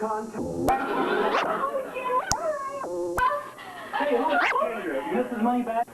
contact. Hey, who's the stranger? You missed his money back?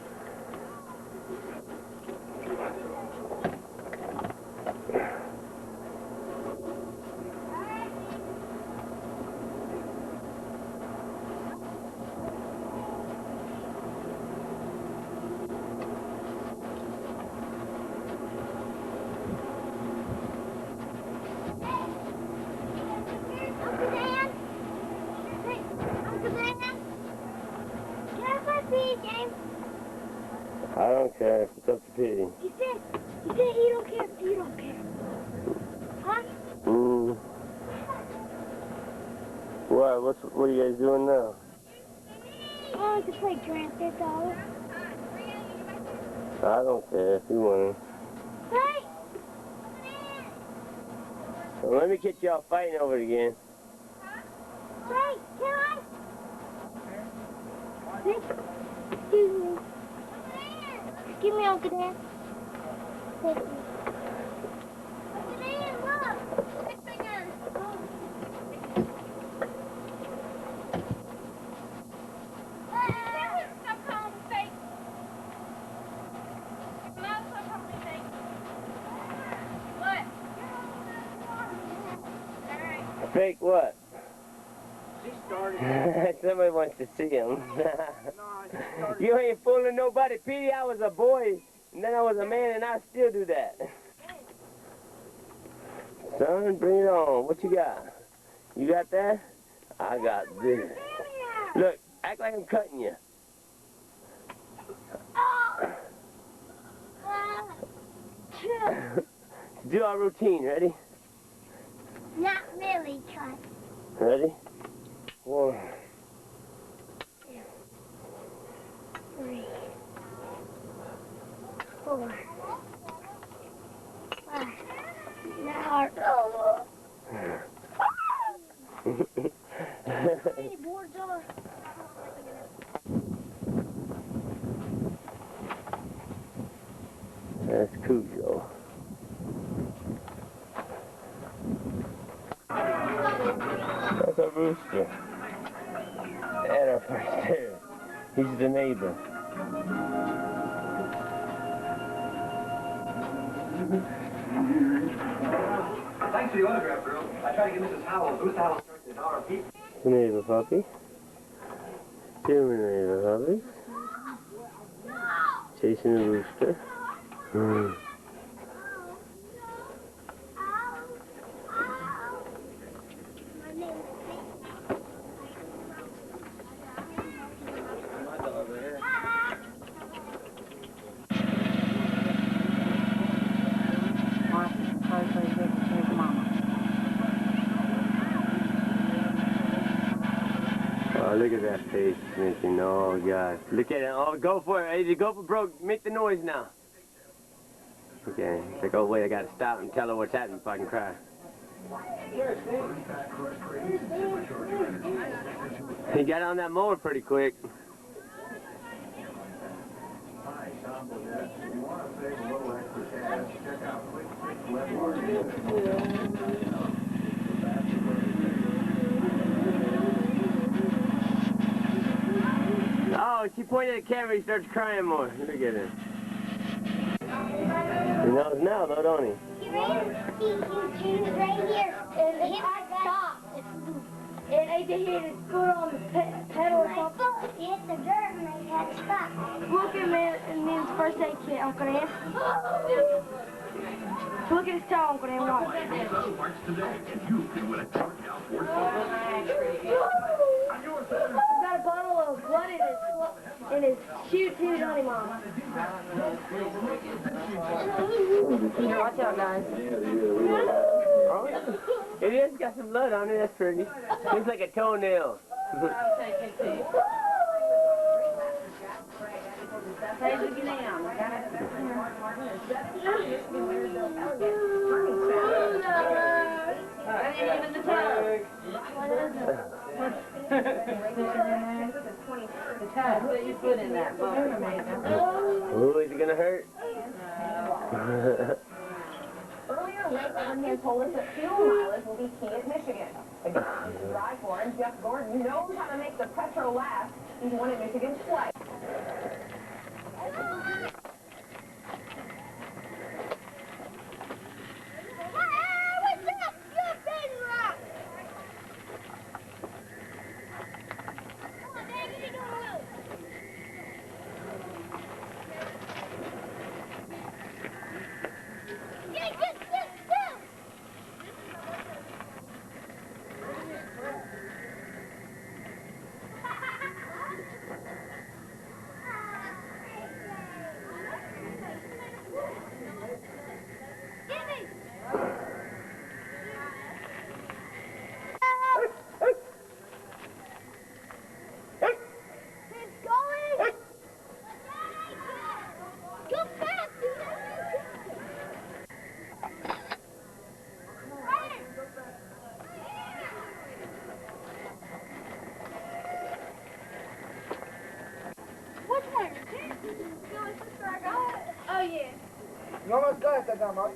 I don't care if it's up to Pete. You said you don't care if you don't care. Huh? What are you guys doing now? I like to play Grand Theft Auto. I don't care if you want to. Hey! Well, let me get y'all fighting over it again. Hey, can I? Excuse me. Give me Uncle Dan. Thank you. Uncle Dan, look! Big finger! Stop calling me fake. Stop calling me fake. What? Alright. Fake what? She started. Somebody wants to see him. No, she started. You ain't fooling nobody, Petey. I was a boy, and then I was a man, and I still do that. Son, bring it on. What you got? You got that? I got this. Look, act like I'm cutting you. Do our routine. Ready? Not really, Cut. Ready? 1, 2, 3, 4, 5. Now, hey, boards are. That's Cujo. That's a rooster. And our first there. He's the neighbor. Thanks for the autograph, girl. I tried to get Mrs. Howell. Mrs. Howell starts at RP. The neighbor puppy. Human neighbor puppy. Chasing the rooster. Oh, look at that face making. Oh, God. Look at it. Oh, go for it. Hey, go for broke. Make the noise now. Okay. It's like, oh, wait, I got to stop and tell her what's happening if I can cry. He got on that mower pretty quick. Oh, she pointed at the camera, he starts crying more. Look at him. He knows now, though, don't he? He was right here, and he stopped. And I did hit his foot on the pedal or something. He hit the dirt and I had to stop. Look at man's first aid kit, Uncle Dan. Look at his toe, Uncle Dan. Watch. He's got a bottle of blood in his shoe too, don't he, Mom? Here, watch out, guys. Oh, yeah. It is got some blood on it, that's pretty. Looks like a toenail. I'll take it to you. Hey, look at down. I didn't even the toe. The toe. Put your foot in that bowl. Ooh, is it gonna hurt? Mason here told us that fuel mileage will be key at Michigan. The guy to drive for him, Jeff Gordon, knows how to make the petrol last. He's won at Michigan twice. Oh, yeah. You almost got it that time, Mark.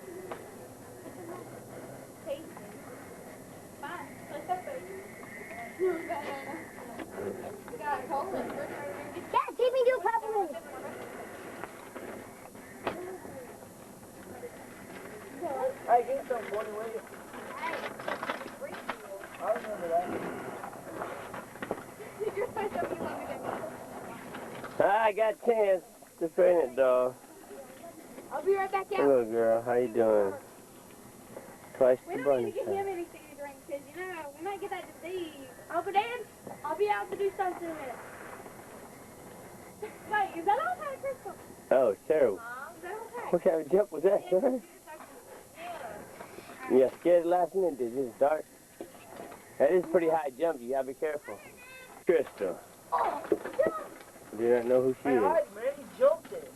Fine. Let's go yeah, take me to a couple minutes. Hey, give me some 40, will you? I remember that. You're supposed to be loving it. I got a chance to train it, dog. I'll be right back out. Hello, girl. How you doing? Twice We the don't bunny need to get him time. anything to drink because, you know, we might get that disease. Uncle Dan, I'll be out to do something in a minute. Wait, is that all kind of crystal? Oh, it's terrible. Is that okay? What kind of jump was that, son? You got scared last minute, did you? It's dark. That is a pretty high jump. You gotta be careful. Crystal. Oh, Do you not know who she Hey, is? Ike, man, he jumped it.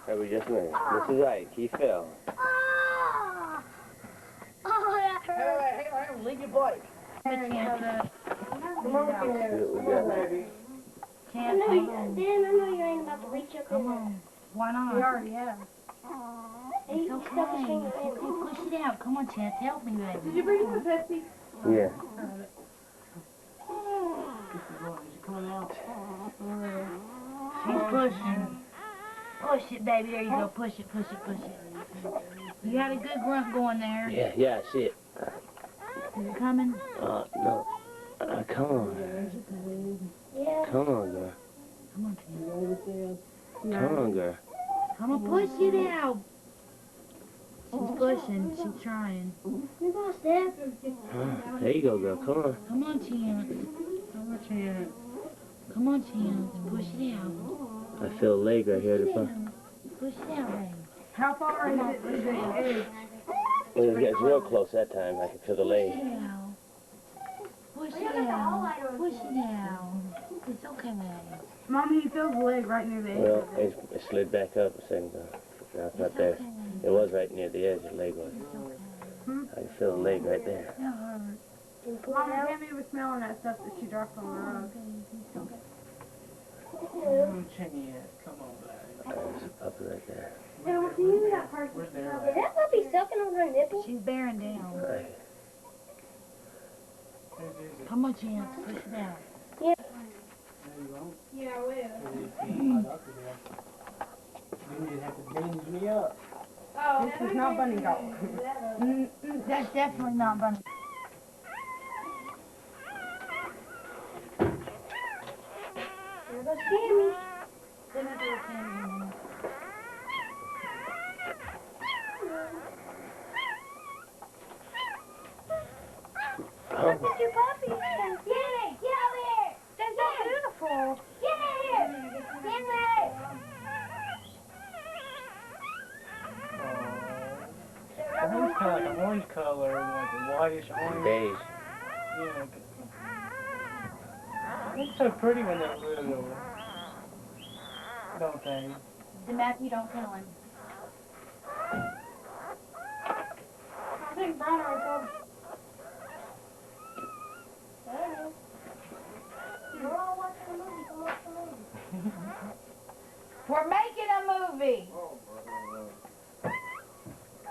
That we just met. This is Ike. He fell. oh, that Hey, hurt. hang on, leave your bike. See what we got. I know you, Dan, I know you ain't about to reach up in there. Why not? We already have. Hey, you stuck his finger in. Push it out. Come on, Chance. Help me, baby. Did you bring him a Pepsi? Yeah. She's pushing. Push it, baby. There you go. Push it, push it, push it. You got a good grunt going there. Yeah, I see it. Is it coming? No. Come on. Yeah. Come on, girl. Come on, Chance. Come on, girl. Come on, push it out. She's pushing. She's trying. You're gonna step. There you go, girl. Come on. Come on, Chance. Come on, Chance. Come on, Chance. Push it out. I feel a leg right here at the front. Push it out, baby. How far is it? Is it edge? When it gets real close that time, I can feel the leg. Push it out. Push it out. Push it out. It's okay, baby. Mommy, he feels the leg right near the edge. Well, it slid back up a second ago. Now it's not there. It was right near the edge, the leg was. I can feel the leg right there. Mama, Tammy was smelling that stuff that she dropped on the rug. There's a puppy right there. Now, can you that person? Is that puppy sucking on her nipple? She's bearing down. Right. Come on, Chance. Push it out. Yeah, I will. Oh, This is not bunny dog. That's definitely not bunny. There goes Tammy. Then I do a camera. Look at your puppy. Get out here. That's so beautiful. Get out here. Tammy. It's kind of like an orange color, like a whitish orange. Beige. Yeah. It's so pretty when they're little, don't they? Then Matthew, don't tell him. I think Brian already told me. We're all watching a movie. Come watch the movie. We're making a movie. Oh,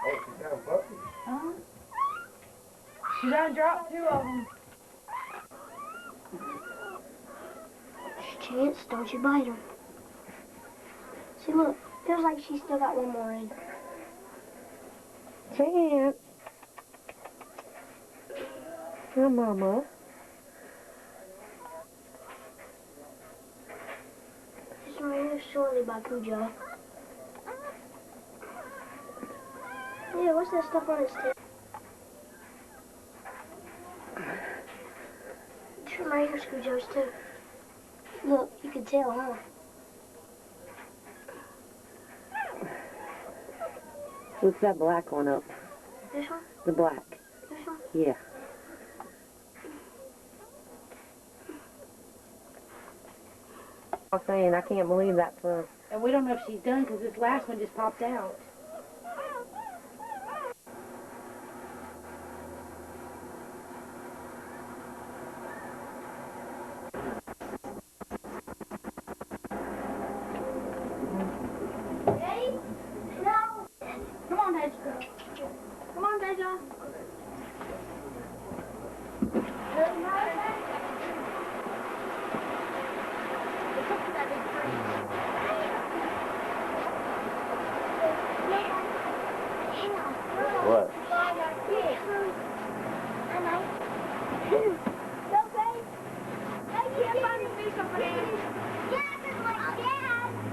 she's got a puppy. Oh. She done dropped 2 of them. Chance, don't you bite her. See, look, feels like she's still got one more in. Chance. Your mama. This one right here is shortly by Cujo. Yeah, what's that stuff on its tail? This one right here's Cujo's too. Look, you can tell, huh? What's that black one up? This one? The black. This one? Yeah. I'm saying, I can't believe that's her. And we don't know if she's done because this last one just popped out. Ready? No. Come on, Deja. Come on, Deja. What?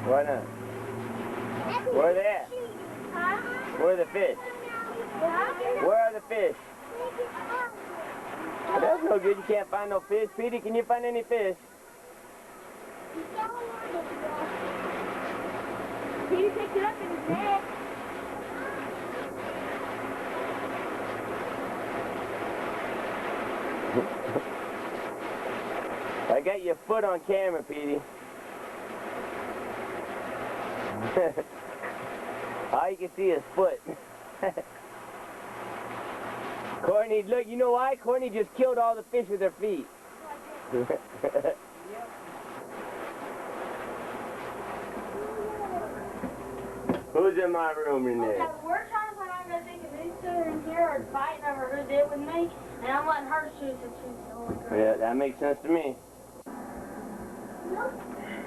Why not? Where are they at? Where are the fish? Where are the fish? Well, that's no good. You can't find no fish. Petey, can you find any fish? Peter picked it up in his neck. I got your foot on camera, Petey. All you can see is foot. Courtney, look, you know why? Courtney just killed all the fish with her feet. Who's in my room, Renee? We're trying to find out if they can these two are in here are fighting over who did with me, and I'm letting her shoot since she's the only girl. Yeah, that makes sense to me. Look,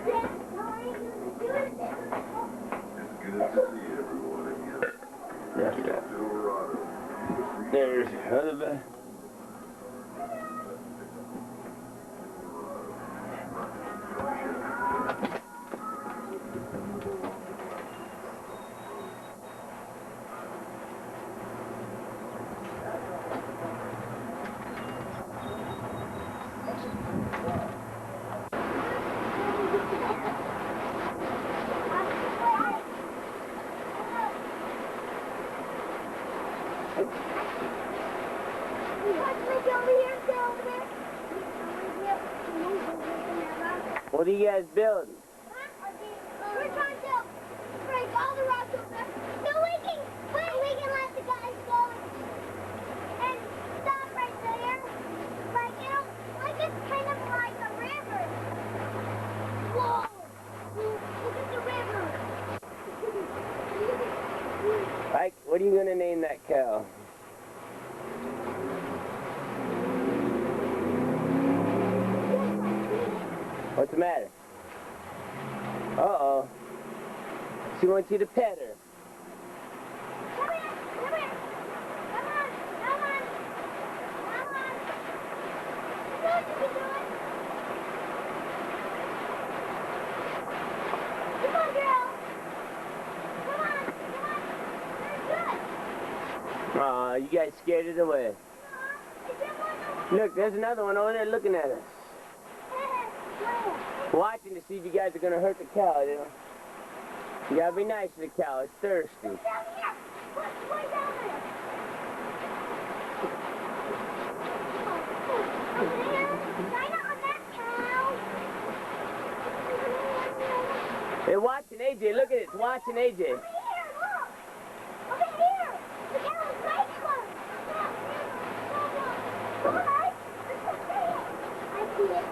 Dad, how are you doing this? It's good to see everyone again. That's that. There's other bed. What are you guys building? We're trying to break all the rocks up there so we can let the guys go and stop right there. Like, you know, like it's kind of like a river. Whoa! Look at the river. Mike, what are you gonna name that cow? What's the matter? Uh-oh. She wants you to pet her. Come here, come here. Come on, come on. Come on. You know what you can do it. Come on, girl. Come on, come on. Very good. Aw, you guys scared it away. Is there one over Look, there's another one over there looking at us. there? Watching to see if you guys are gonna hurt the cow, you know. You gotta be nice to the cow, it's thirsty. Down here. Look, way down there. Over there. Right on that cow. They're watching AJ, look at it, it's watching AJ. Over here, look. Over here. The cow is right close. All right. Let's go see it. I see it.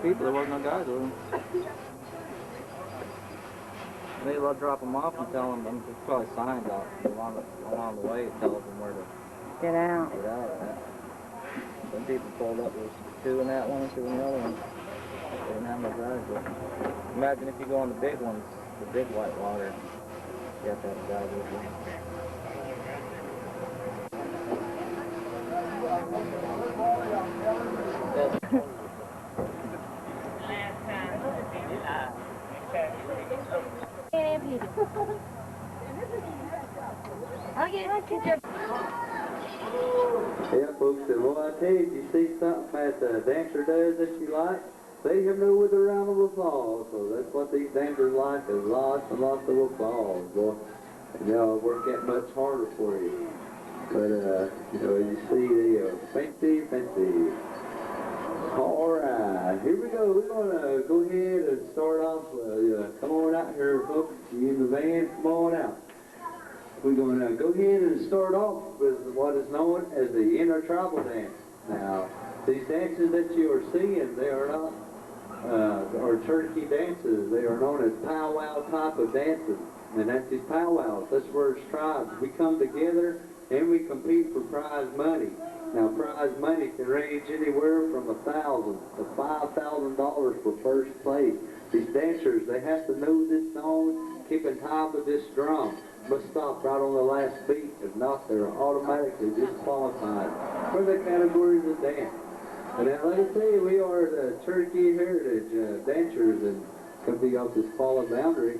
People, there wasn't no guys with them. Maybe I'll drop them off and tell them, there's probably signs out along the way that tells them where to Get out. get out of that. Some people pulled up, there's 2 in that one and 2 in the other one. They didn't have no driveway. Imagine if you go on the big ones, the big white water, you have to have a driveway with you. Yeah, folks, and what I tell you, if you see something that the dancer does that you like, they have no with a round of applause. So that's what these dancers like, is lots and lots of applause, boy. And they'll work that much harder for you. But, you know, you see, they are fancy, fancy. All right, here we go. We're going to go ahead and start off. Come on out here, folks. You in the van, come on out. We're going to go ahead and start off with what is known as the intertribal dance. Now, these dances that you are seeing, they are not or turkey dances. They are known as powwow type of dances. And that's these powwows. That's where it's tribes. We come together and we compete for prize money. Now, prize money can range anywhere from $1,000 to $5,000 for first place. These dancers, they have to know this song, keep in time with this drum. Must stop right on the last beat. If not, they're automatically disqualified for the categories of dance. And now, let me tell you, we are the Turkey Heritage dancers and come to off this fall boundary.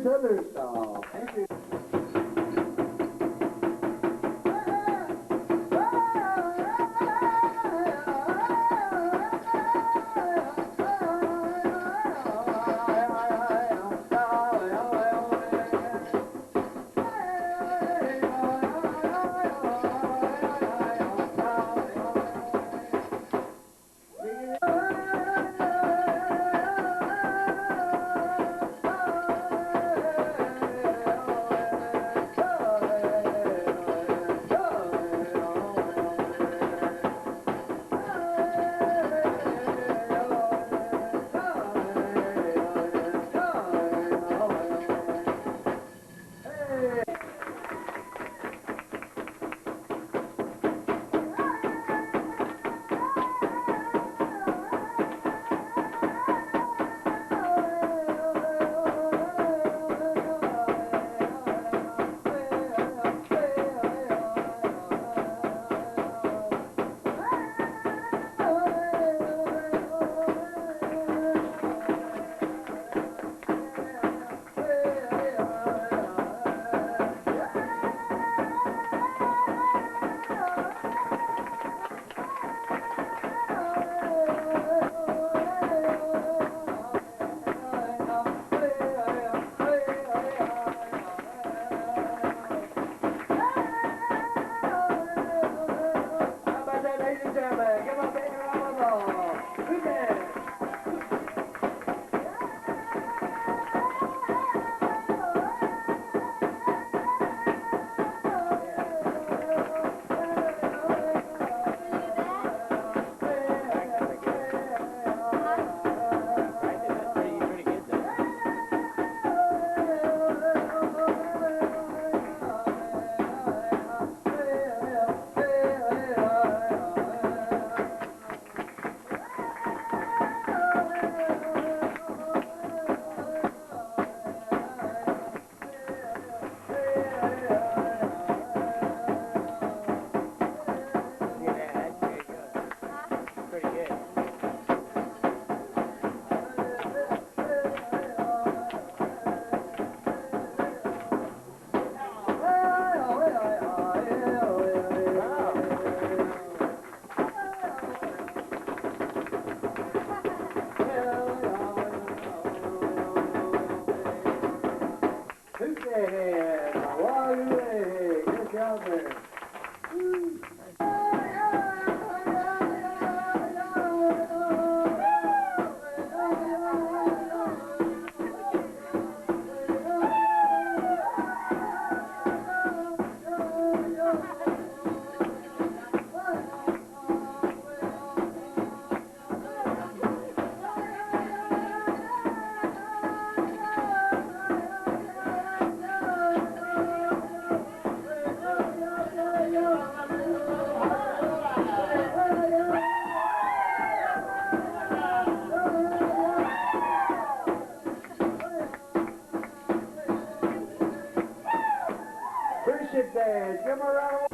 Other song. Thank you. job there. Appreciate that. Give 'em a round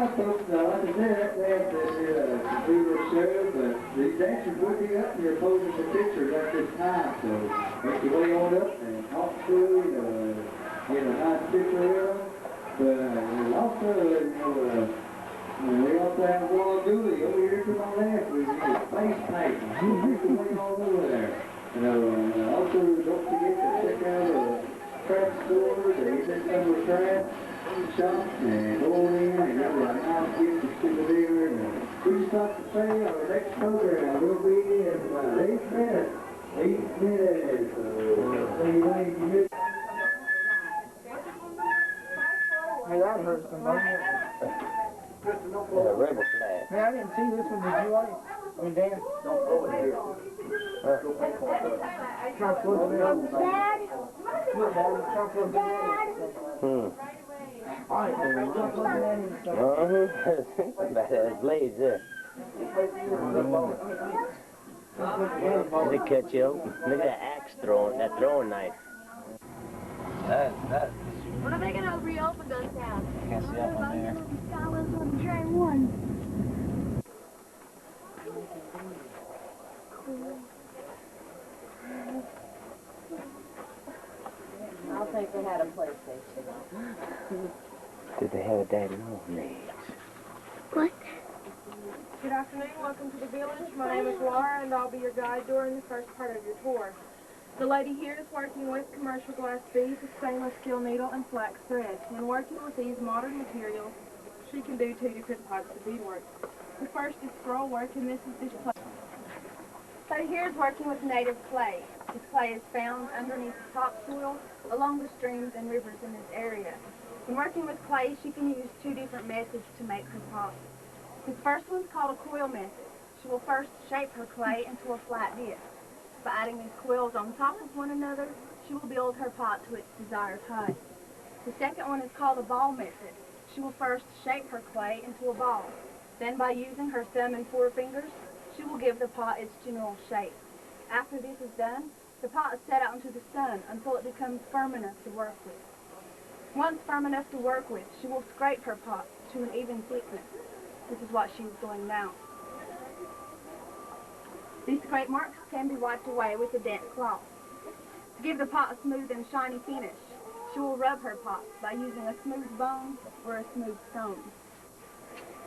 of folks, like I said, that's the computer show, but these dancers will be up here posing for pictures at this time, so make your way on up and talk to them, get a nice picture with them. But also, we also have one Dooley over here to my left with his face painting. Make your way on over there. Also, don't forget to check out the craft store, the Eastern Summer Craft shop, and go on in and get a nice gift of souvenir. And we start to say our next program will be in about 8 minutes. 8 minutes. So, see you later. Hey, that hurts somebody. A rebel flag. Man, I didn't see this one. Did you like it? I mean, Dan? Don't throw it here. Try to float it out. Dad? Look, Dad, try to float it out. All right, man. Try to float it out. Badass blades there. They cut you open. Look at that axe throwing, that throwing knife. That. When are they going to reopen those towns? Can't see up on there. Skywest on train 1. I'll think they had a PlayStation. Did they have a daddy long age? What? Good afternoon, welcome to the village. My name is Laura and I'll be your guide during the first part of your tour. The lady here is working with commercial glass beads, a stainless steel needle, and flax thread. When working with these modern materials, she can do 2 different types of beadwork. The first is scroll work, and this is display. So here is working with native clay. This clay is found underneath the topsoil, along the streams and rivers in this area. When working with clay, she can use 2 different methods to make her pot. This first one's called a coil method. She will first shape her clay into a flat disc. By adding these coils on top of one another, she will build her pot to its desired height. The second one is called a ball method. She will first shape her clay into a ball. Then by using her thumb and forefingers, she will give the pot its general shape. After this is done, the pot is set out into the sun until it becomes firm enough to work with. Once firm enough to work with, she will scrape her pot to an even thickness. This is what she is doing now. These scrape marks can be wiped away with a damp cloth. To give the pot a smooth and shiny finish, she will rub her pot by using a smooth bone or a smooth stone.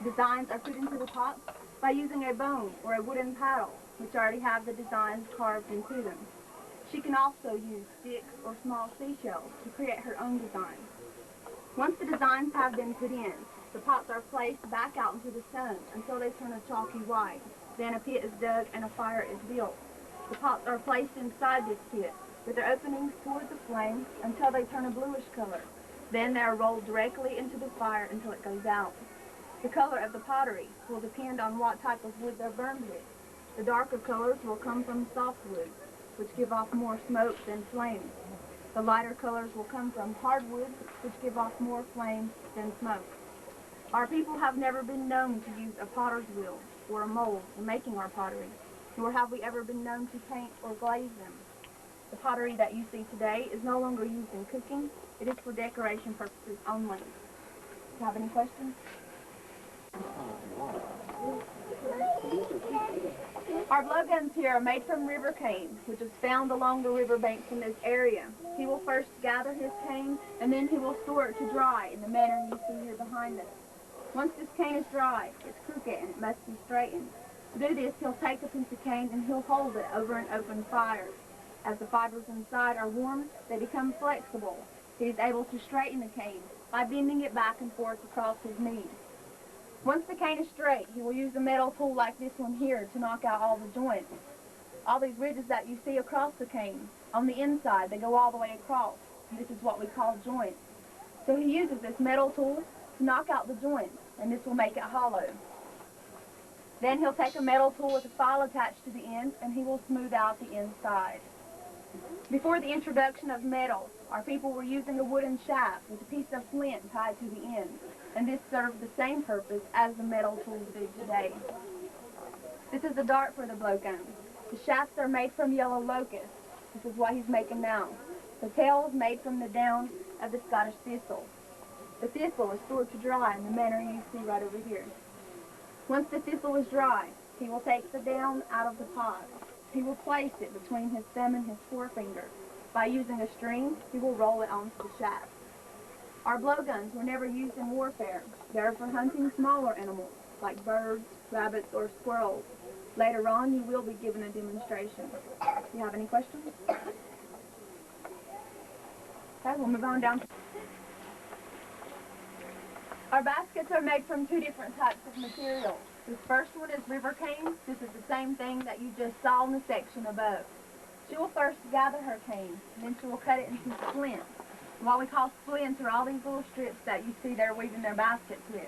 Designs are put into the pot by using a bone or a wooden paddle, which already have the designs carved into them. She can also use sticks or small seashells to create her own designs. Once the designs have been put in, the pots are placed back out into the sun until they turn a chalky white. Then a pit is dug and a fire is built. The pots are placed inside this pit with their openings toward the flame until they turn a bluish color. Then they are rolled directly into the fire until it goes out. The color of the pottery will depend on what type of wood they're burned with. The darker colors will come from softwood, which give off more smoke than flame. The lighter colors will come from hardwood, which give off more flame than smoke. Our people have never been known to use a potter's wheel or a mold in making our pottery. nor have we ever been known to paint or glaze them. The pottery that you see today is no longer used in cooking. It is for decoration purposes only. Do you have any questions? Our blowguns here are made from river cane, which is found along the riverbanks in this area. He will first gather his cane, and then he will store it to dry in the manner you see here behind us. Once this cane is dry, it's crooked and it must be straightened. To do this, he'll take a piece of cane and he'll hold it over an open fire. As the fibers inside are warmed, they become flexible. He is able to straighten the cane by bending it back and forth across his knees. Once the cane is straight, he will use a metal tool like this one here to knock out all the joints. All these ridges that you see across the cane, on the inside, they go all the way across. And this is what we call joints. So he uses this metal tool to knock out the joints, and this will make it hollow. Then he'll take a metal tool with a file attached to the end, and he will smooth out the inside. Before the introduction of metal, our people were using a wooden shaft with a piece of flint tied to the end, and this served the same purpose as the metal tools do today. This is the dart for the blowgun. The shafts are made from yellow locust. This is what he's making now. The tail is made from the down of the Scottish thistle. The thistle is stored to dry in the manner you see right over here. Once the thistle is dry, he will take the down out of the pod. He will place it between his thumb and his forefinger. By using a string, he will roll it onto the shaft. Our blowguns were never used in warfare. They are for hunting smaller animals, like birds, rabbits, or squirrels. Later on, you will be given a demonstration. Do you have any questions? Okay, we'll move on down. Our baskets are made from two different types of material. This first one is river cane. This is the same thing that you just saw in the section above. She will first gather her cane, and then she will cut it into splints. What we call splints are all these little strips that you see they're weaving their baskets with.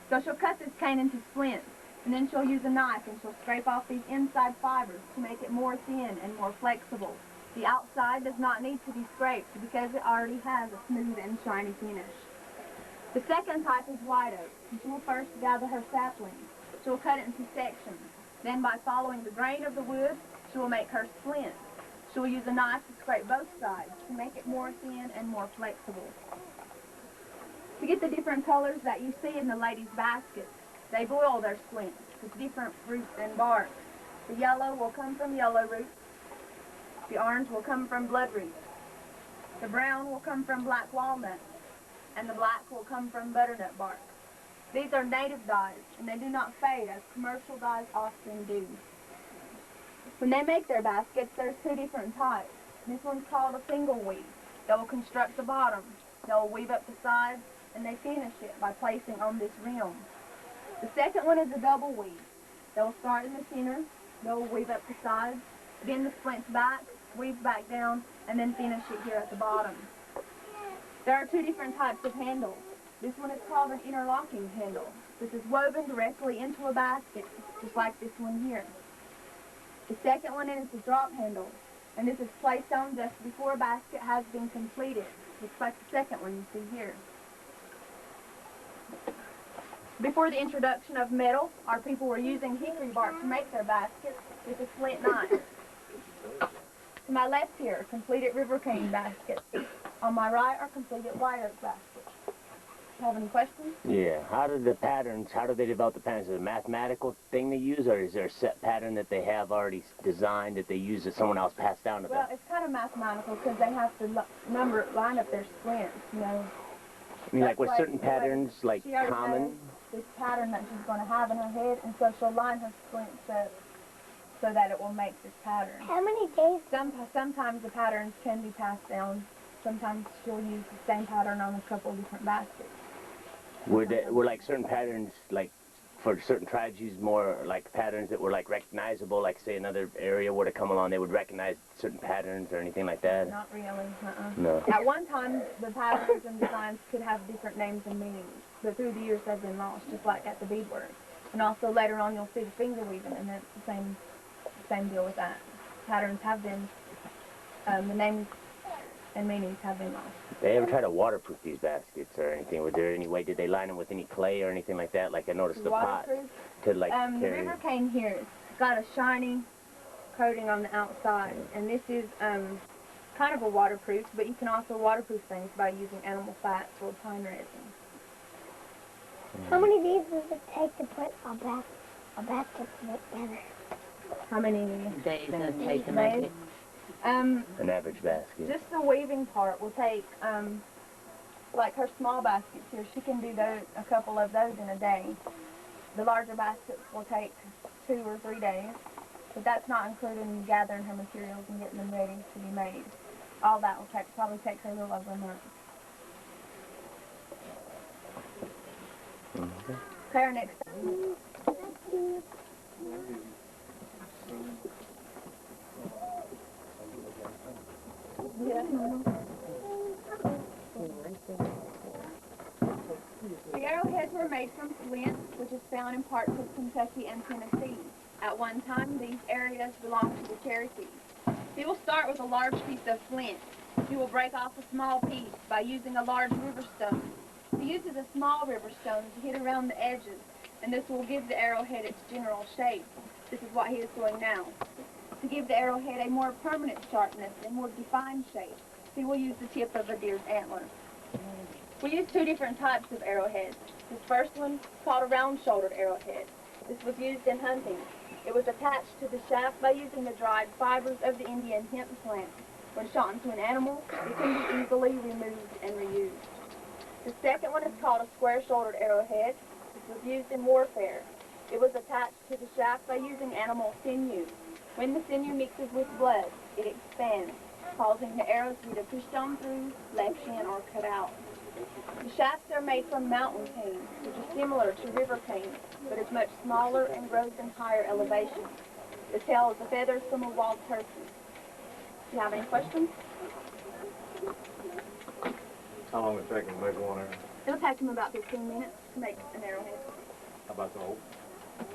So she'll cut this cane into splints, and then she'll use a knife and she'll scrape off these inside fibers to make it more thin and more flexible. The outside does not need to be scraped because it already has a smooth and shiny finish. The second type is white oak, and she will first gather her saplings. She will cut it into sections. Then by following the grain of the wood, she will make her splints. She will use a knife to scrape both sides to make it more thin and more flexible. To get the different colors that you see in the ladies' baskets, they boil their splints with different roots and bark. The yellow will come from yellow roots. The orange will come from blood roots. The brown will come from black walnut. And the black will come from butternut bark. These are native dyes, and they do not fade as commercial dyes often do. When they make their baskets, there's two different types. This one's called a single weave. They will construct the bottom. They will weave up the sides, and they finish it by placing on this rim. The second one is a double weave. They will start in the center, they will weave up the sides, bend the splints back, weave back down, and then finish it here at the bottom. There are two different types of handles. This one is called an interlocking handle. This is woven directly into a basket, just like this one here. The second one is the drop handle, and this is placed on just before a basket has been completed, just like the second one you see here. Before the introduction of metal, our people were using hickory bark to make their baskets with a flint knife. To my left here, completed river cane baskets. On my right are completed white oak baskets. Have any questions? Yeah. How do they develop the patterns? Is it a mathematical thing they use, or is there a set pattern that they have already designed that they use that someone else passed down to them? Well, it's kind of mathematical because they have to line up their splints, you know. I mean, like with certain patterns, like she already common? knows this pattern that she's going to have in her head, and so she'll line her splints up so that it will make this pattern. How many days? Sometimes the patterns can be passed down. Sometimes she'll use the same pattern on a couple of different baskets. Were like certain patterns, like for certain tribes, use more like patterns that were like recognizable, like say another area were to come along, they would recognize certain patterns or anything like that? Not really, No. At one time, the patterns and designs could have different names and meanings, but through the years they've been lost, just like at the beadwork. And also later on you'll see the finger weaving, and that's the same deal with that. Patterns have been, the names and meanings have been lost. They ever try to waterproof these baskets or anything? Was there any way, did they line them with any clay or anything like that? Like I noticed the pot to like The carry. river cane here, it's got a shiny coating on the outside, and this is kind of a waterproof, but you can also waterproof things by using animal fats or pine resin. How many days does it take to put a basket together? How many Days does it take to make it? An average basket. Just the weaving part will take, like her small baskets here, she can do those, a couple of those in a day. The larger baskets will take 2 or 3 days, but that's not including gathering her materials and getting them ready to be made. All that will probably take her a little over a month. Okay. Okay, our next. Yeah. The arrowheads were made from flint, which is found in parts of Kentucky and Tennessee. At one time, these areas belonged to the Cherokees. He will start with a large piece of flint. He will break off a small piece by using a large river stone. He uses a small river stone to hit around the edges, and this will give the arrowhead its general shape. This is what he is doing now. To give the arrowhead a more permanent sharpness and more defined shape, he will use the tip of a deer's antler. We use 2 different types of arrowheads. This first one is called a round-shouldered arrowhead. This was used in hunting. It was attached to the shaft by using the dried fibers of the Indian hemp plant. When shot into an animal, it can be easily removed and reused. The second one is called a square-shouldered arrowhead. This was used in warfare. It was attached to the shaft by using animal sinew. When the sinew mixes with blood, it expands, causing the arrow to either pushed on through, left in, or cut out. The shafts are made from mountain cane, which is similar to river cane, but is much smaller and grows in higher elevation. The tail is the feathers from a wild turkey. Do you have any questions? How long would it take them to make one arrow? It'll take them about 15 minutes to make an arrowhead. How about the whole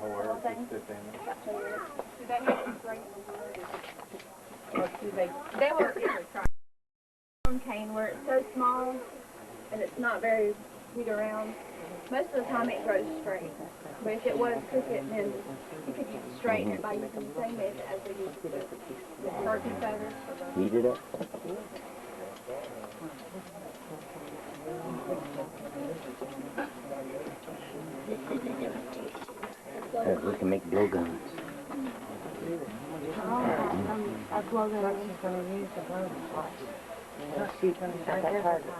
arrow? 15 minutes? About 20 minutes. Do they make them straight? Or do they? They were from cane where it's so small and it's not very big around. Most of the time it grows straight. But if it was crooked, then you could straighten it by using the same method as they use the turkey feathers. Heat it up. We can make glow guns. A glow gun. She's going to use the glow gun. She's going to shine that target.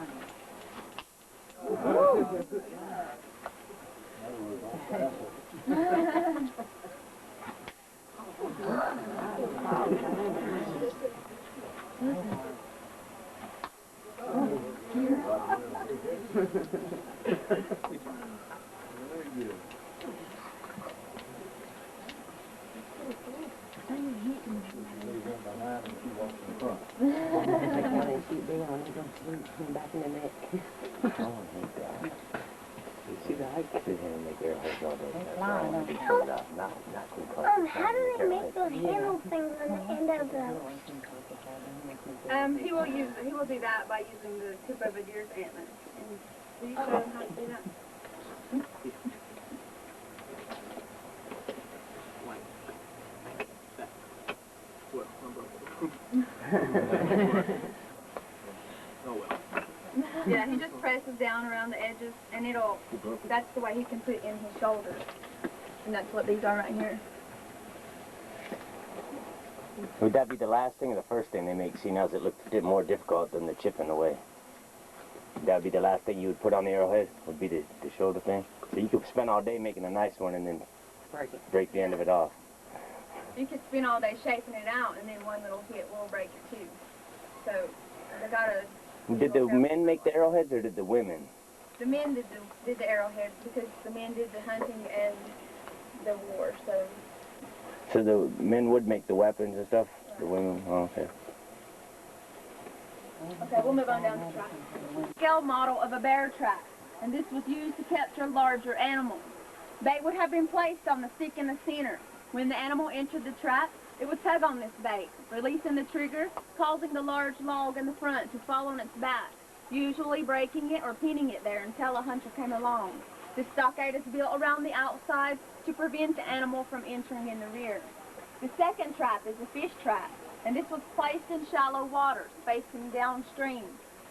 How do they make those handle things on the end of those? He will do that by using the tip of a deer's antler. And do you show him how to do that? Yeah, he just presses down around the edges, and that's the way he can put it in his shoulders. And that's what these are right here. Would that be the last thing or the first thing they make? See, now it looks a bit more difficult than the chipping away. That would be the last thing you would put on the arrowhead, would be the shoulder thing? So you could spend all day making a nice one and then break the end of it off. You could spend all day shaping it out, and then one little hit will break it too. So they gotta. Did the men make the arrowheads or did the women? The men did the arrowheads because the men did the hunting and the war. So the men would make the weapons and stuff. Right. The women. Oh, okay. Okay, we'll move on down the track. Scale model of a bear trap, and this was used to capture larger animals. Bait would have been placed on the stick in the center. When the animal entered the trap, it would tug on this bait, releasing the trigger, causing the large log in the front to fall on its back, usually breaking it or pinning it there until a hunter came along. This stockade is built around the outside to prevent the animal from entering in the rear. The second trap is a fish trap, and this was placed in shallow waters facing downstream.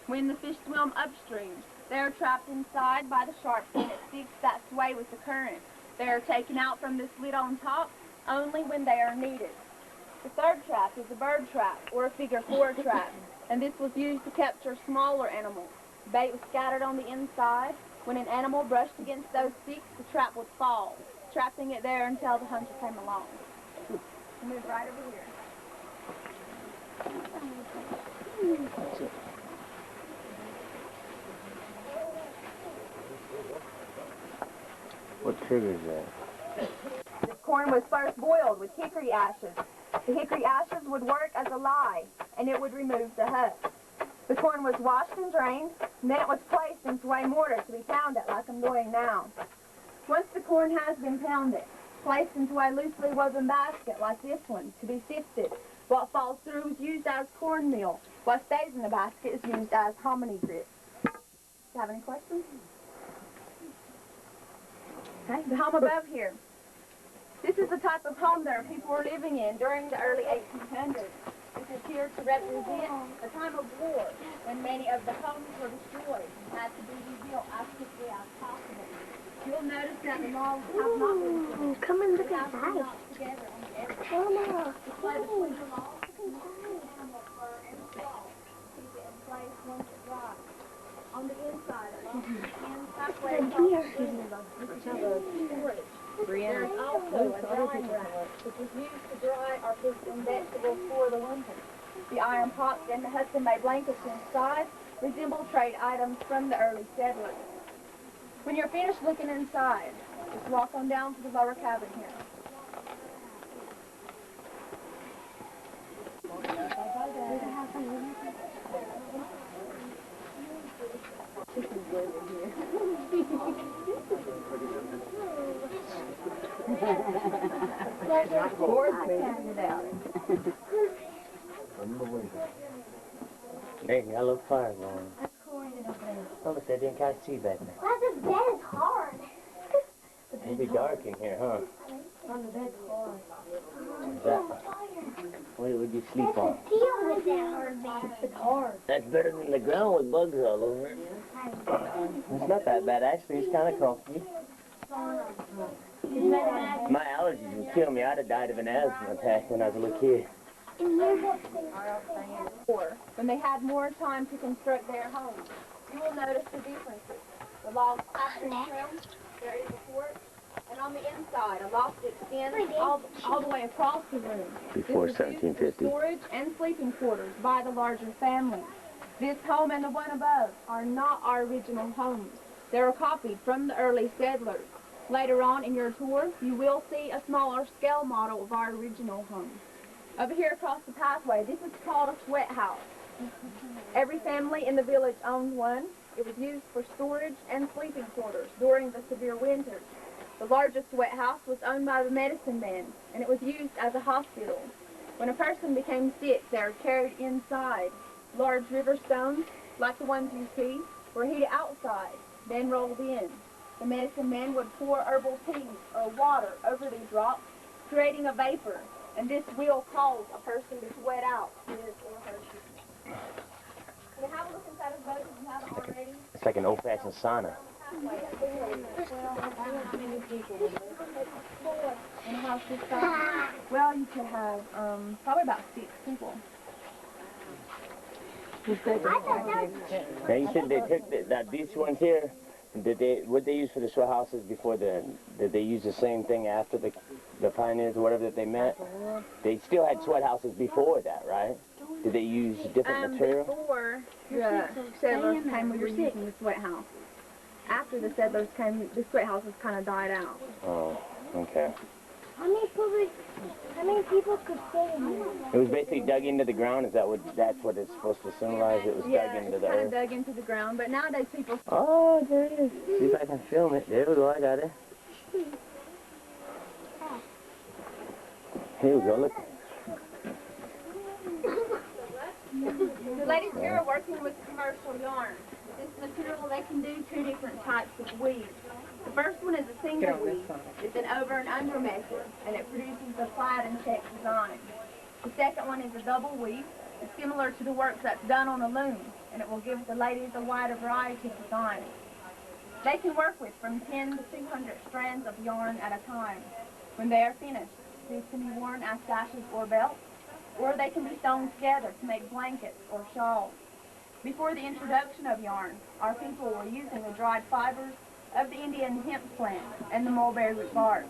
When the fish swim upstream, they are trapped inside by the sharp-pointed sticks that sway with the current. They are taken out from this lid on top only when they are needed. The third trap is a bird trap, or a figure-4 trap, and this was used to capture smaller animals. Bait was scattered on the inside. When an animal brushed against those sticks, the trap would fall, trapping it there until the hunter came along. Move right over here. What triggers that? This corn was first boiled with hickory ashes. The hickory ashes would work as a lye, and it would remove the husk. The corn was washed and drained, and then it was placed in sway mortar to be pounded like I'm doing now. Once the corn has been pounded, placed into a loosely woven basket like this one to be sifted. What falls through is used as cornmeal. What stays in the basket is used as hominy grits. Do you have any questions? Okay, the home above here. This is the type of home that people were living in during the early 1800s. This is here to represent a time of war when many of the homes were destroyed and had to be rebuilt as quickly as possible. You'll notice that the walls have not been finished. Come and look They have been inside. knocked together on the edges. Mama. The play between the walls, animal fur and straw keep it in place once it dries. On the inside, along the skin halfway across the room, this is used for storage. There is also a drying rack, which is used to dry or put in vegetables for the winter. The iron pots and the Hudson-made blankets inside resemble trade items from the early settlers. When you're finished looking inside, just walk on down to the lower cabin here. Hey, got a little fire going. Oh, look, they didn't catch tea back there. Why this bed is hard? It'll be dark in here, huh? On the bed's hard. What would you sleep on? Deal with that hard bed. It's hard. That's better than the ground with bugs all over it. It's not that bad, actually. It's kind of comfy. My allergies would kill me. I'd have died of an asthma attack when I was a little kid. When they had more time to construct their homes, you will notice the differences. The logs have been trimmed, there is a porch, and on the inside, a loft extends all the way across the room. Before This was used for 1750. storage and sleeping quarters by the larger families. This home and the one above are not our original homes. They were copied from the early settlers. Later on in your tour, you will see a smaller scale model of our original home. Over here across the pathway, this is called a sweat house. Every family in the village owned one. It was used for storage and sleeping quarters during the severe winters. The largest sweat house was owned by the medicine men, and it was used as a hospital. When a person became sick, they were carried inside. Large river stones, like the ones you see, were heated outside, then rolled in. The medicine men would pour herbal teas or water over these rocks, creating a vapor, and this will cause a person to sweat out his or her shoes. Can you have a look inside of the boat if you haven't already? It's like an old-fashioned sauna. In a house this size? Well, you could have probably about 6 people. Now you said they took that these ones here. What they use for the sweat houses before did they use the same thing after the pioneers or whatever that they met? They still had sweat houses before that, right? Did they use different material? Before the settlers came, we were using the sweat house. After the settlers came, the sweat houses kind of died out. Oh, okay. How many people could fit in here? It was basically dug into the ground. That's what it's supposed to symbolize? It was dug into the kind earth. of dug into the ground, but nowadays people... Oh, there it is. See if I can film it. There we go. I got it. Here we go. Look. The ladies here are working with commercial yarn. This material, they can do 2 different types of weaves. The first one is a single weave. It's an over and under method, and it produces a plaid and check design. The second one is a double weave. It's similar to the work that's done on a loom, and it will give the ladies a wider variety of designs. They can work with from 10 to 200 strands of yarn at a time. When they are finished, these can be worn as sashes or belts, or they can be sewn together to make blankets or shawls. Before the introduction of yarn, our people were using the dried fibers of the Indian hemp plant and the mulberry root bark.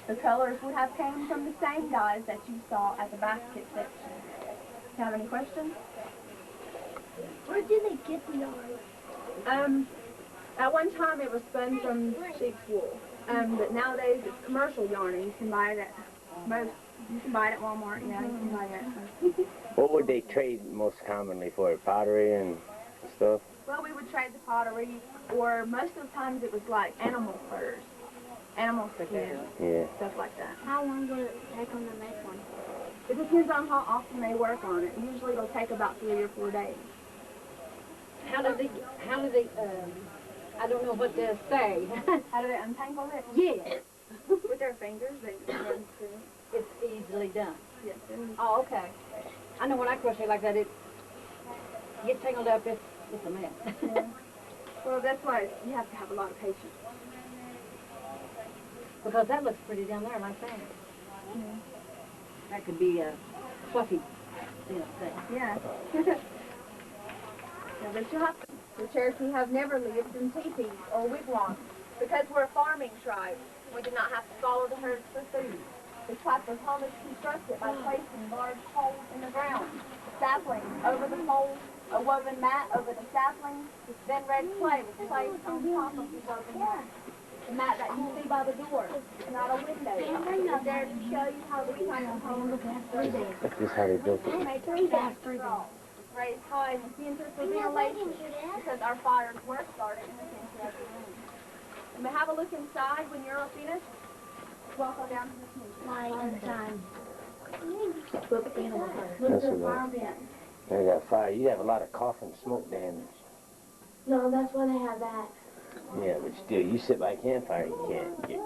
The colors would have came from the same dyes that you saw at the basket section. Do you have any questions? Where do they get the yarn? At one time it was spun from sheep's wool, but nowadays it's commercial yarn, and you can buy it at Walmart. Yeah, you can buy it. What would they trade most commonly for? Pottery and stuff? Well, we would trade the pottery, or most of the times it was like animal furs, animal skin, stuff like that. How long would it take them to make one? It depends on how often they work on it. Usually it'll take about 3 or 4 days. How do they, I don't know what to say. How do they untangle it? Yes. With their fingers, they run through it. It's easily done. Yes. Oh, okay. I know when I crochet like that, it gets tangled up, it's a mess. Yeah. Well, that's why you have to have a lot of patience. Because that looks pretty down there like that. Yeah. That could be a fluffy, thing. Yeah. Yeah, but you have to. The Cherokee have never lived in teepees or wigwams because we're a farming tribe. We do not have to follow the herds for food. This type of home is constructed by placing large holes in the ground, saplings over the holes, a woven mat over the saplings, then red clay was placed on top of the woven mat. The mat that you see by the door is not a window. It's there to show you how this type of home is constructed. This is how they built it. We made 3 bags straw. It's raised high in the center for ventilation because our fires were started in the center of the room. You may have a look inside when you're all finished. Walk on down to the kitchen. Look at the animal first. Look at the fire vent. They got fire. You have a lot of cough and smoke damage. No, that's why they have that. Yeah, but still, you sit by a campfire, you can't get...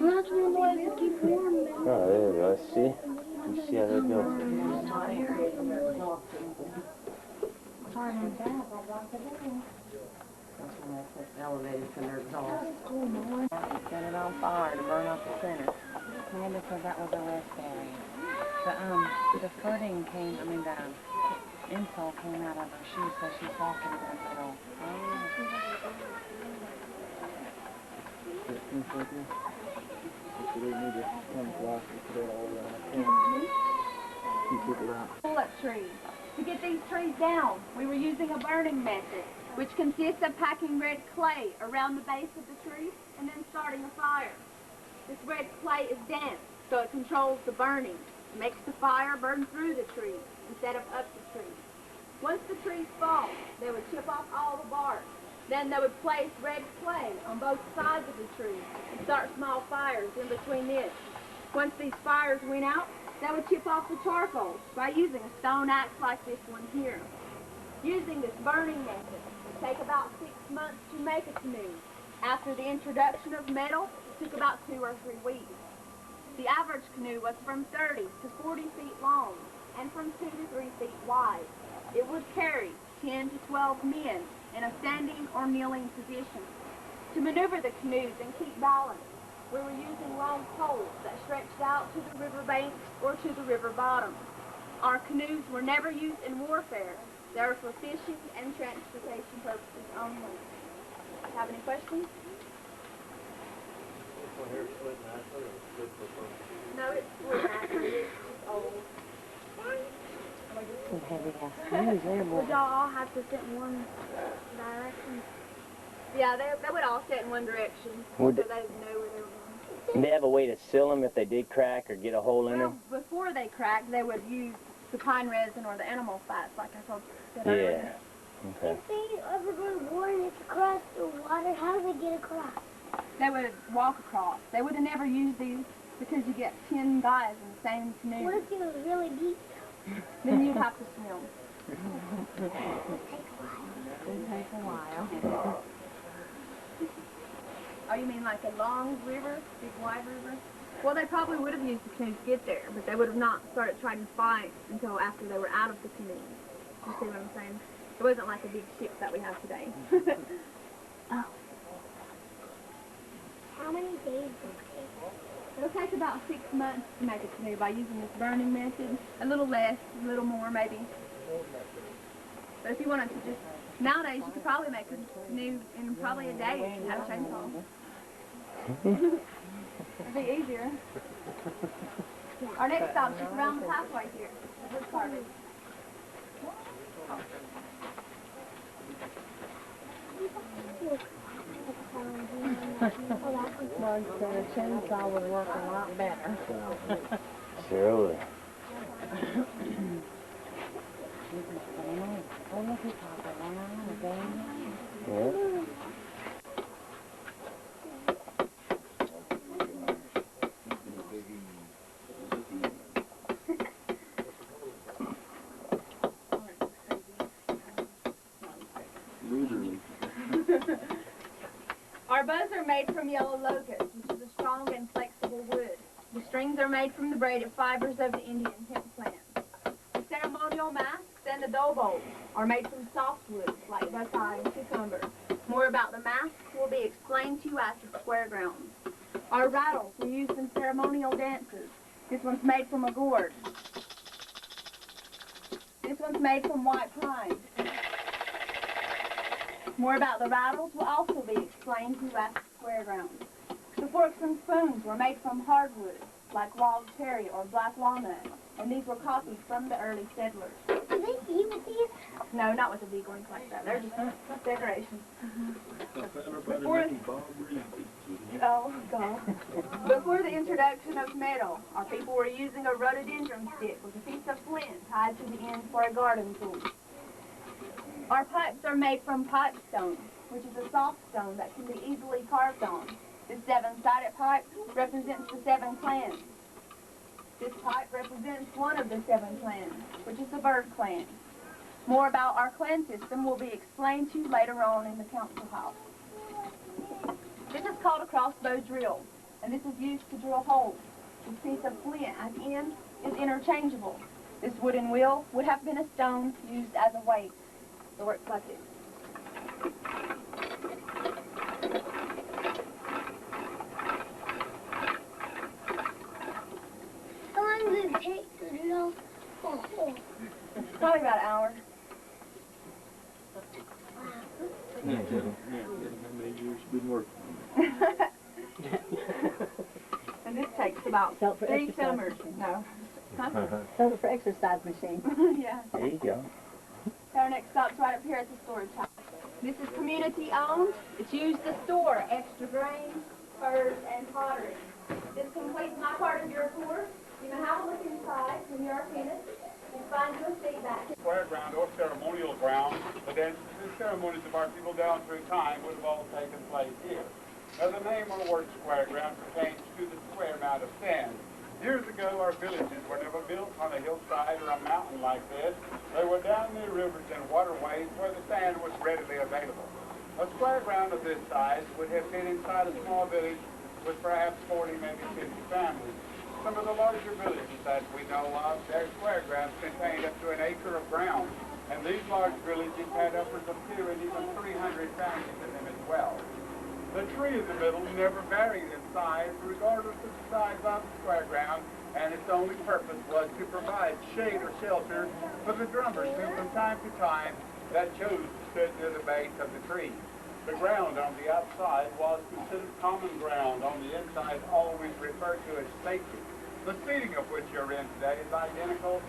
Well, that's one of the ways to keep warm. Oh, there you go. See? You see how they built it. That's when they put elevators in their exhaust. Set it on fire to burn up the center. Yeah, because that was a rest area. The footing came, the insole came out of her shoe, so she's walking with it off. Tulip trees. To get these trees down, we were using a burning method, which consists of packing red clay around the base of the tree and then starting a fire. This red clay is dense, so it controls the burning. It makes the fire burn through the tree instead of up the tree. Once the trees fall, they would chip off all the bark. Then they would place red clay on both sides of the tree and start small fires in between this. Once these fires went out, they would chip off the charcoal by using a stone axe like this one here. Using this burning method would take about 6 months to make a canoe. After the introduction of metal, it took about 2 or 3 weeks. The average canoe was from 30 to 40 feet long and from 2 to 3 feet wide. It would carry 10 to 12 men in a standing or kneeling position. To maneuver the canoes and keep balance, we were using long poles that stretched out to the river banks or to the river bottom. Our canoes were never used in warfare. They were for fishing and transportation purposes only. Have any questions? No, it's wood naturally. It's just old. Some heavy ass canoes there, boy. Would y'all all have to sit in one direction? Yeah, they would all sit in one direction, Would so they- they would know where they were going. Did they have a way to seal them if they did crack or get a hole in Well, them? before they cracked, they would use the pine resin or the animal fats, like I told you earlier. Yeah. Okay. If they ever go to war and it's across the water, how do they get across? They would walk across. They would have never used these because you get 10 guys in the same canoe. What if it was really deep? Then you'd have to swim. It'll take a while. Oh, you mean like a long river, big wide river? Well, they probably would have used the canoes to get there, but they would have not started trying to fight until after they were out of the canoes. You see what I'm saying? It wasn't like a big ship that we have today. Oh. How many days does it take? It'll take about 6 months to make a canoe by using this burning method. A little less, a little more maybe. But if you wanted to just, nowadays you could probably make a canoe in probably a day if you have a chainsaw. It'd be easier. Our next stop is just around the pathway here. We're starting. Well, a chainsaw would work a lot better. Sure would. Yeah. Our bows are made from yellow locust, which is a strong and flexible wood. The strings are made from the braided fibers of the Indian hemp plant. The ceremonial masks and the dough bowls are made from softwoods like buckeye and cucumber. More about the masks will be explained to you at the square grounds. Our rattles were used in ceremonial dances. This one's made from a gourd. This one's made from white pine. More about the rattles will also be explained to you at the square grounds. The forks and spoons were made from hardwood, like wild cherry or black walnut, and these were copied from the early settlers. Do they eat with these? No, not with the big ones like that. They're just decorations. Oh, God. Before the introduction of metal, our people were using a rhododendron stick with a piece of flint tied to the end for a garden tool. Our pipes are made from pipestone, which is a soft stone that can be easily carved on. This 7-sided pipe represents the 7 clans. This pipe represents one of the 7 clans, which is the Bird clan. More about our clan system will be explained to you later on in the council house. This is called a crossbow drill, and this is used to drill holes. This piece of flint at the end is interchangeable. This wooden wheel would have been a stone used as a weight. It works like this. How long does it take to drill a hole? Probably about an hour. How many years you been working? And this takes about 3 summers. No. Huh? So for exercise machine. Yeah. There you go. Our next stop's right up here at the storage house. This is community owned. It's used to store extra grain, furs, and pottery. This completes my part of your tour. You may have a look inside when you are finished and find your seat back. Square ground or ceremonial ground, the dances and ceremonies of our people down through time would have all taken place here. Now the name or word square ground pertains to the square amount of sand. Years ago, our villages were never built on a hillside or a mountain like this. They were down near rivers and waterways where the sand was readily available. A square ground of this size would have been inside a small village with perhaps 40, maybe 50 families. Some of the larger villages that we know of, their square grounds contained up to an acre of ground. And these large villages had upwards of 2 and even 300 families in them as well. The tree in the middle never varied in size, regardless of the size of the square ground, and its only purpose was to provide shade or shelter for the drummers who, from time to time, that chose to sit near the base of the tree. The ground on the outside was considered common ground. On the inside, always referred to as sacred. The seating of which you're in today is identical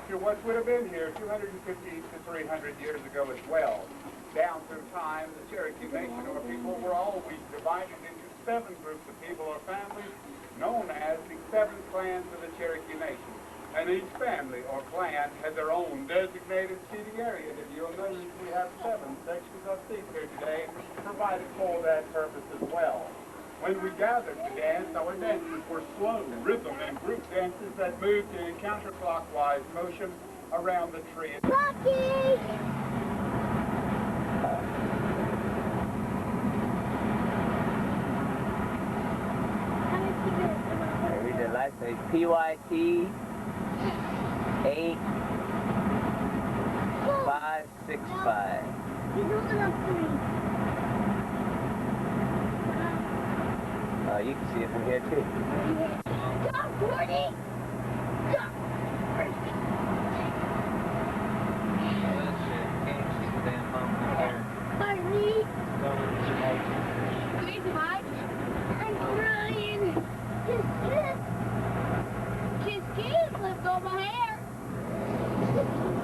to what would have been here 250 to 300 years ago as well. Down through time, the Cherokee Nation or people were always divided into 7 groups of people or families known as the 7 clans of the Cherokee Nation. And each family or clan had their own designated seating area. If you'll notice, we have 7 sections of seats here today provided for that purpose as well. When we gathered to dance, our dances were slow, rhythm, and group dances that moved in counterclockwise motion around the tree. Rocky! Say PYT 8565. You can see it from here too. Stop, Gordy! Stop! Marty! Please, Mike. I'm crying. Kiss, kiss. Kiss, kiss. Let go of my hair.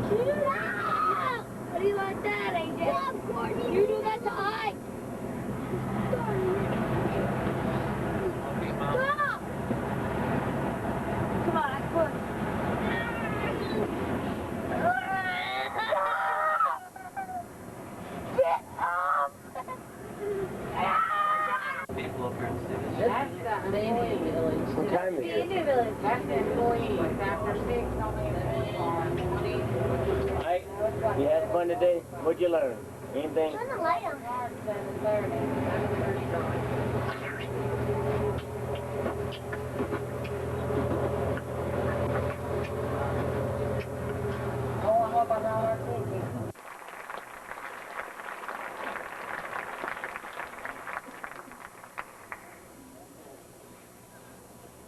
Cute. Ah! How do you like that, AJ? Stop, Gordy. You do that to Ike. Stop! Come on, Ike, look. Get up! People up here in the city. That's the Indian village. What time is The it? Indian village. That's employees. After 6, only Mike, you had fun today? What'd you learn? Anything? Turn the light on. 7:30. Oh, I hope I'm not our cookie.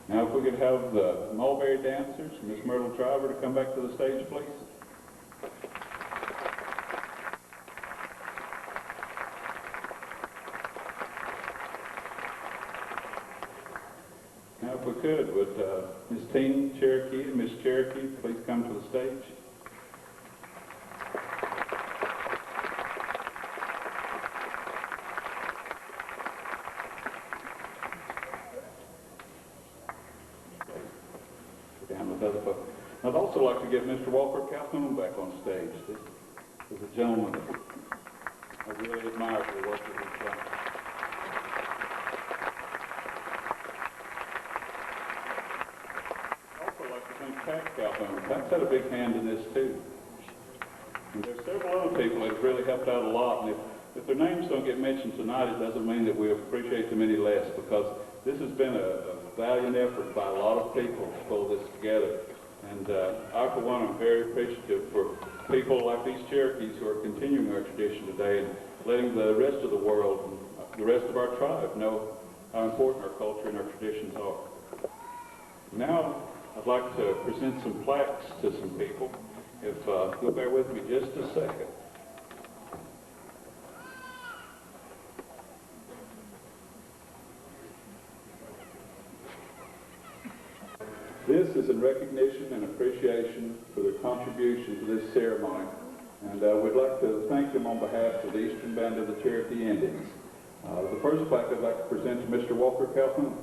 Now, if we could have the Mulberry dancers, Miss Myrtle Driver, to come back to the stage, please. Now, if we could, would Miss Teen Cherokee and Miss Cherokee please come to the stage? Down with other folks. I'd also like to get Mr. Walker Calhoun back on stage. This is a gentleman that I really admire for the work that he's done. I'd also like to thank Pat Calhoun. Pat's had a big hand in this too. And there's several other people that have really helped out a lot. And if their names don't get mentioned tonight, it doesn't mean that we appreciate them any less, because this has been a valiant effort by a lot of people to pull this together. And I, for one, am very appreciative for people like these Cherokees who are continuing our tradition today and letting the rest of the world and the rest of our tribe know how important our culture and our traditions are. Now, I'd like to present some plaques to some people. If you'll bear with me just a second. This is in recognition and appreciation for their contribution to this ceremony. And we'd like to thank them on behalf of the Eastern Band of the Cherokee Indians. The first plaque I'd like to present to Mr. Walker Calhoun.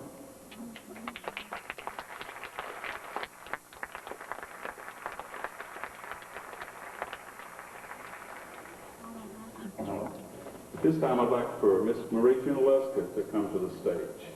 This time I'd like for Miss Marie Funaluska to come to the stage.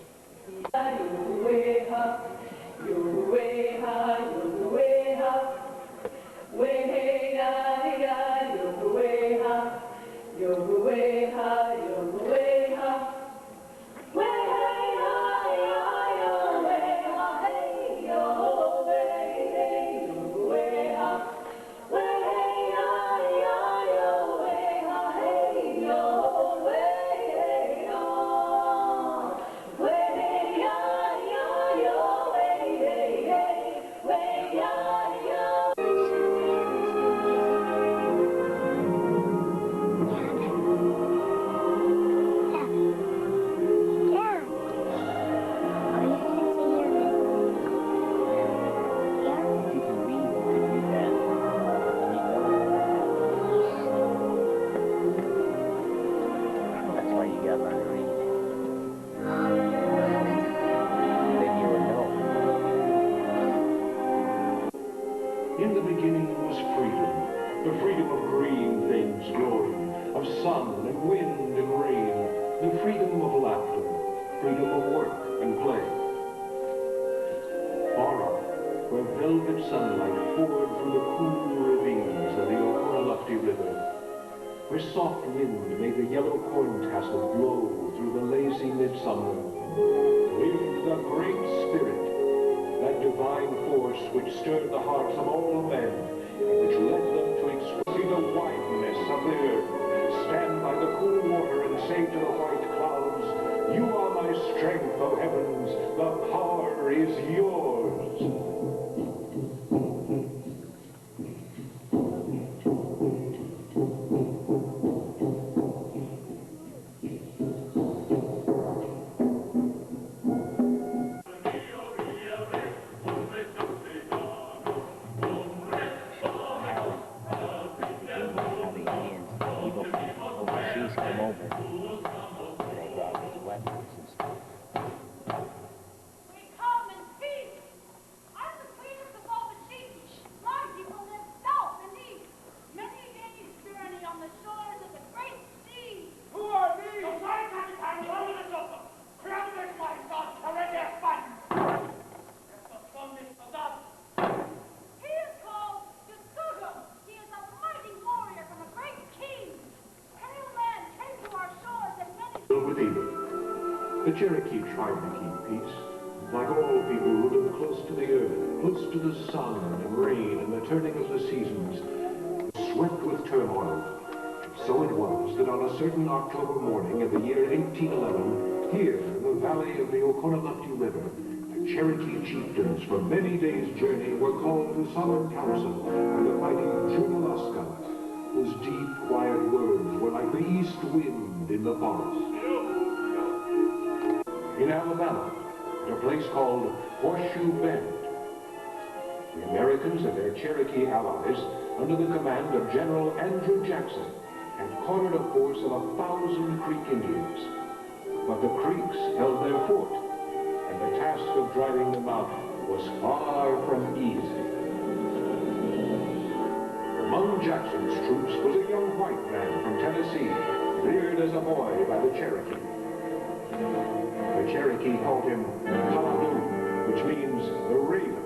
In the beginning was freedom, the freedom of green things growing, of sun and wind and rain, the freedom of laughter, freedom of work and play. Far off, where velvet sunlight poured through the cool ravines of the Oconaluftee River, where soft wind made the yellow corn tassel blow through the lazy midsummer, lived the Great Spirit, that divine force which stirred the hearts of all men, and which led them to see the wideness of the earth, stand by the cool water and say to the white clouds, "You are my strength, O heavens, the power is yours." The Cherokee tried to keep peace. Like all people who live close to the earth, close to the sun and rain and the turning of the seasons, swept with turmoil. So it was that on a certain October morning in the year 1811, here in the valley of the Oconaluftee River, the Cherokee chieftains from many days' journey were called to solemn council by the mighty Junaluska, whose deep, quiet words were like the east wind in the forest. In Alabama, at a place called Horseshoe Bend, the Americans and their Cherokee allies, under the command of General Andrew Jackson, had cornered a force of 1,000 Creek Indians. But the Creeks held their fort, and the task of driving them out was far from easy. Among Jackson's troops was a young white man from Tennessee, reared as a boy by the Cherokee. The Cherokee called him Kaladoo, which means the Raven.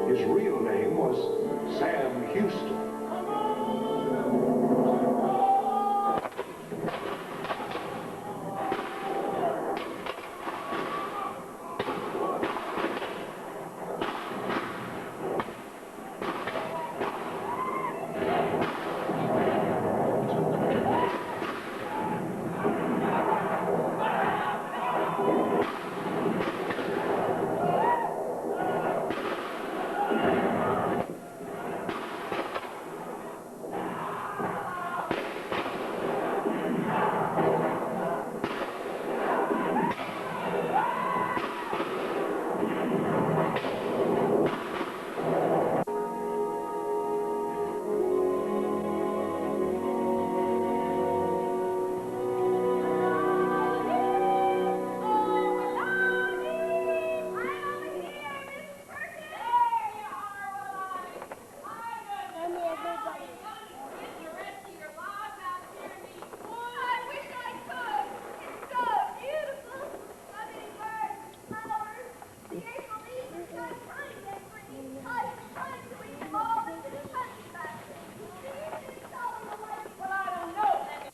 His real name was Sam Houston.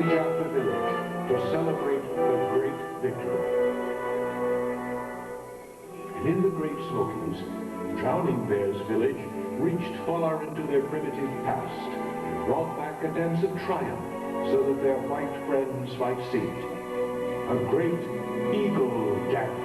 After village to celebrate the great victory. And in the Great Smokies, Drowning Bear's village reached far into their primitive past and brought back a dance of triumph so that their white friends might see it. A great eagle dance.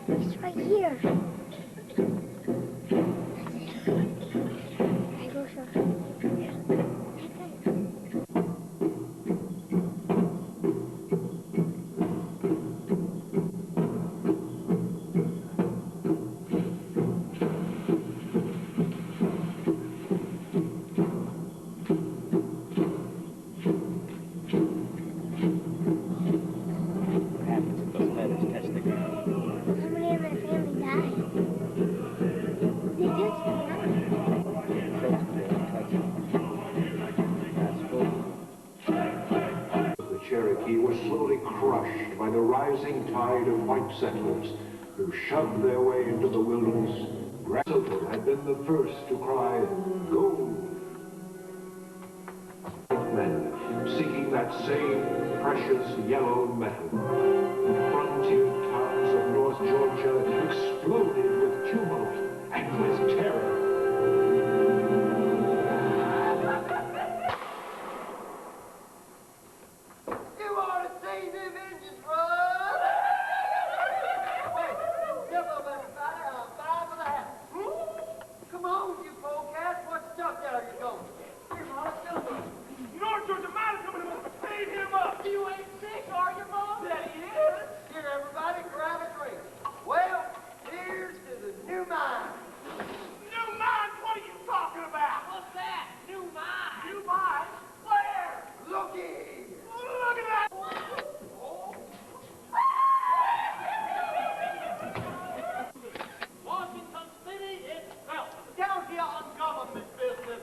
It's right here. I go show. crushed by the rising tide of white settlers who shoved their way into the wilderness. Grasshopper had been the first to cry, "Gold!" Men seeking that same precious yellow metal. Frontier towns of North Georgia exploded with tumult and with terror. You ought to see them engines run! Wait, step up, everybody. I'm 5.5. Come on, you polecats. What stuff are you going? Here, Mom, North Georgia man is coming to us. Feed him up. You ain't sick, are you, Mom? That he is. Here, everybody, grab a drink. Well, here's to the new mine. New mine? What are you talking about? What's that? New mine. New mine? Where? Looky. Look at that. Washington City itself. Down here on government business.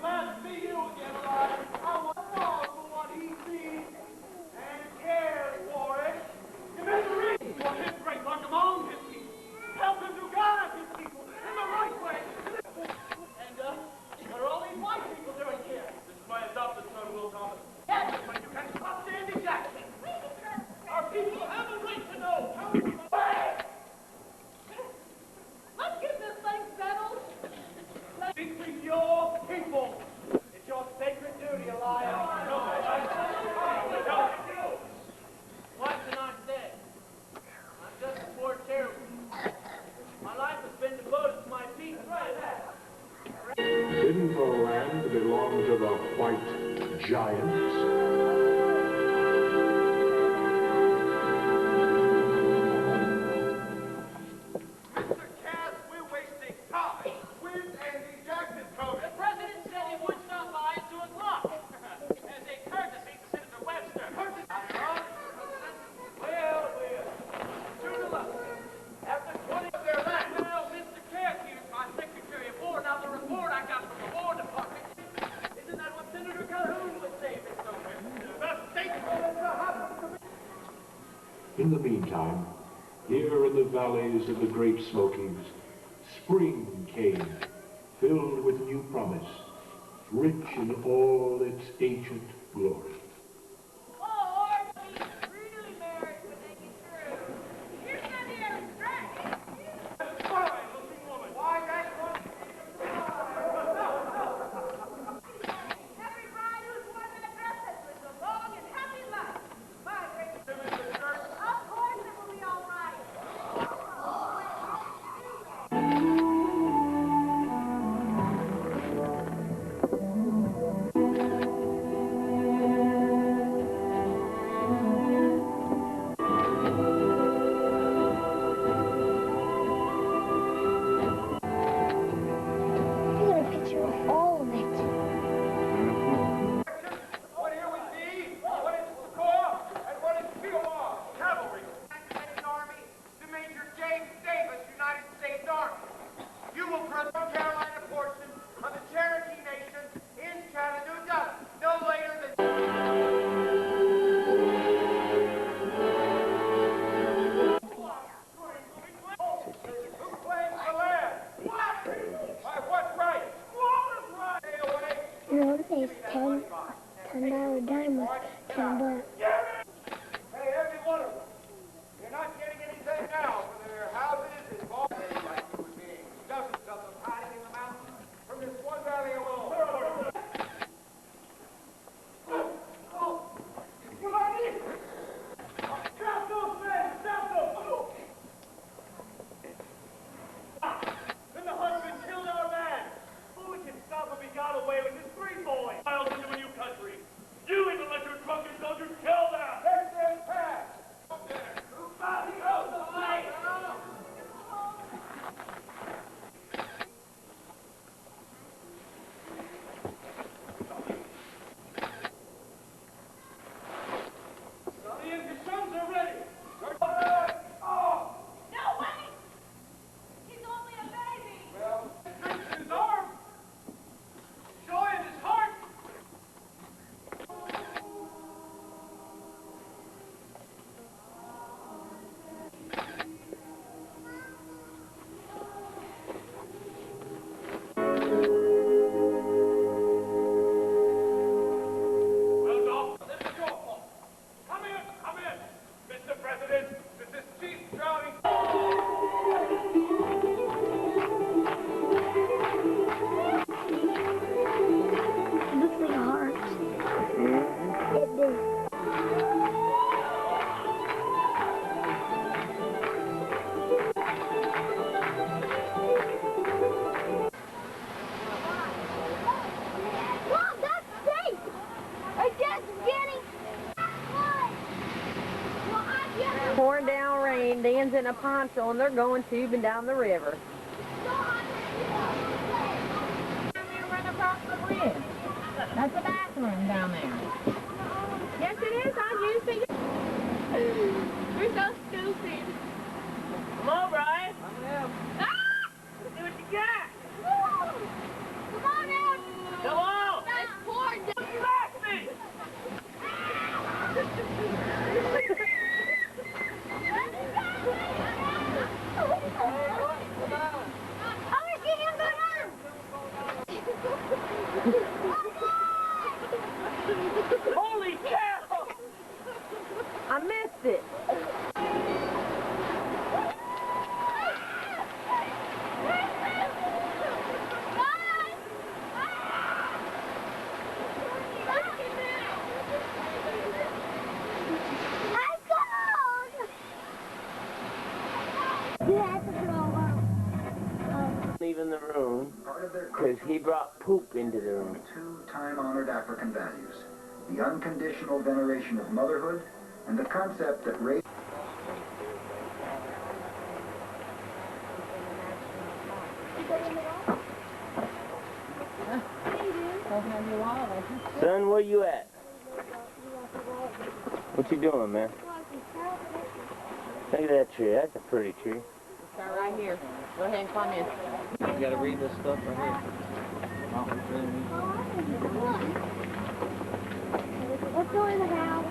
Glad to see you again, Elijah. I want more for what he sees and cares for it. You better read for his great work among his people. Help him to guide his people in the right way. And, what are all these white people doing here? This is my adopted son, Will Thomas. Yes, but you can trust Andy Jackson. Our people have a right to know how we... Wait! Let's get this thing settled. Between your people. It's your sacred duty, Elijah. No. What can I say? I'm just a poor terrible. My life has been devoted to my people. Dinbo land belonged to the white giants. Mr. Cass, we're wasting time. Where's Andy Jackson coming? The president said he would stop by at 2 o'clock. As a courtesy to Senator Webster. Well. True to luck. After 20 of their land. Well, Mr. Cass here is my Secretary of War. Now, the report I got from the War Department. Isn't that what Senator Calhoun would say, Mr. Webster? The state In the meantime, here in the valleys of the Great Smokies, spring came, filled with new promise, rich in all its ancient glory. Lord, be really married when they get through. Here's my dear strength. fine-looking woman. Why, that's one... Every bride who's worn that dress has lived a long and happy life. My great... Of course it will be all right. I got a picture of all of it. What here we see, what is corps, and what is POR, cavalry. United States Army to Major James Davis, United States Army. You will present North Carolina portion of the Cherokee Nation in Chattanooga no later than... Who claims the land? What? By what right? What right? Stay away. You know, these $10 diamonds can work. Hey, every one of them. You're not getting anything now for their houses and barns. Like human beings, dozens of them hiding in the mountains from this one valley alone. Stop those men! Stop those! Then the husband killed our man. Well, we can stop him. He got away with his 3 boys. Miles into a new country. You even let your drunken soldiers in a poncho and they're going tubing down the river. Run across the bridge. That's the bathroom down there. Yes, it is. I used it. You're so stupid. Come on, Brian. Ah! Let's see what you got. Come on out. Come on. That's poor. Smack me. Holy cow! I missed it. Leaving the room because he brought poop into the room. Two time-honored African values: the unconditional veneration of motherhood and the concept that race. Son, where you at? What you doing, man? Look at that tree. That's a pretty tree. Start right here. Go ahead and climb in. You gotta read this stuff right here. Let's go in the house.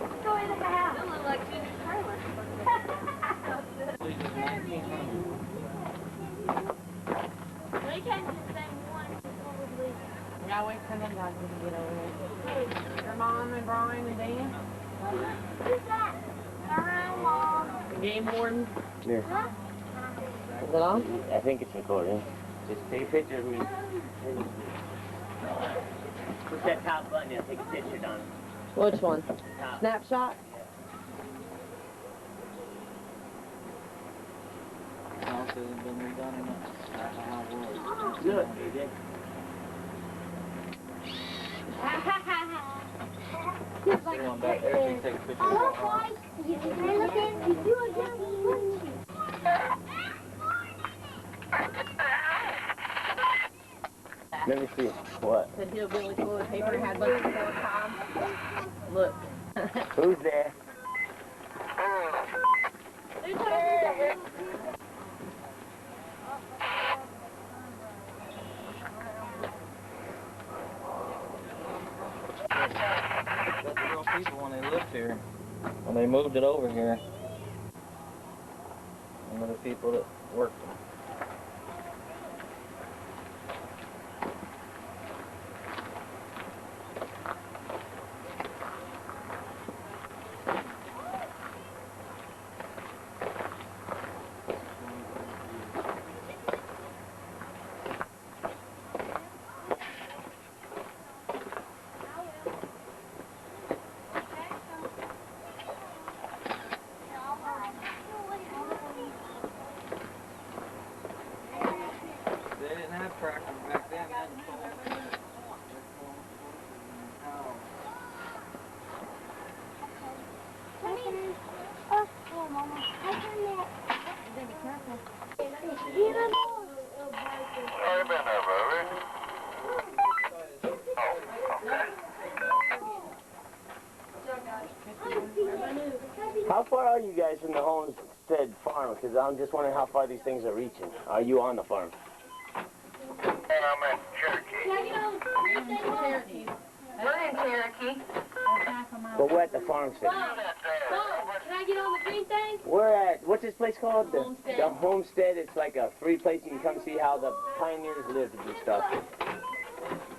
Let's go in the house. That looks like Ginger's trailer. We can't do the same one. Yeah, wait for them guys to get over here. Your mom and Brian and Dan? Who's that? Hi, Mom. Game warden. Here. Is it on? I think it's recording. Just take a picture of me. Push that top button and take a picture, Don. Which one? Top. Snapshot? House hasn't been redone in it. I don't know how it works. Look, AJ. Going back there, so you take a picture of Oh, it. boy. You can look at you do again. Let me see. What? The hillbilly toilet paper had a bunch of 4 times. Look. Who's there? That's the real people when they lived here. When they moved it over here. And they're the people that worked them. They didn't have tractors back then. They had to pull everything. Oh, Mama. I can let. Be careful. How you been there, baby? How far are you guys from the homestead farm? Because I'm just wondering how far these things are reaching. Are you on the farm? And I'm at Cherokee. Cherokee. We're in Cherokee. But we're at the farmstead. Mom, can I get on the green thing? We're at, what's this place called? Homestead. The homestead. It's like a free place you can come see how the pioneers lived and stuff.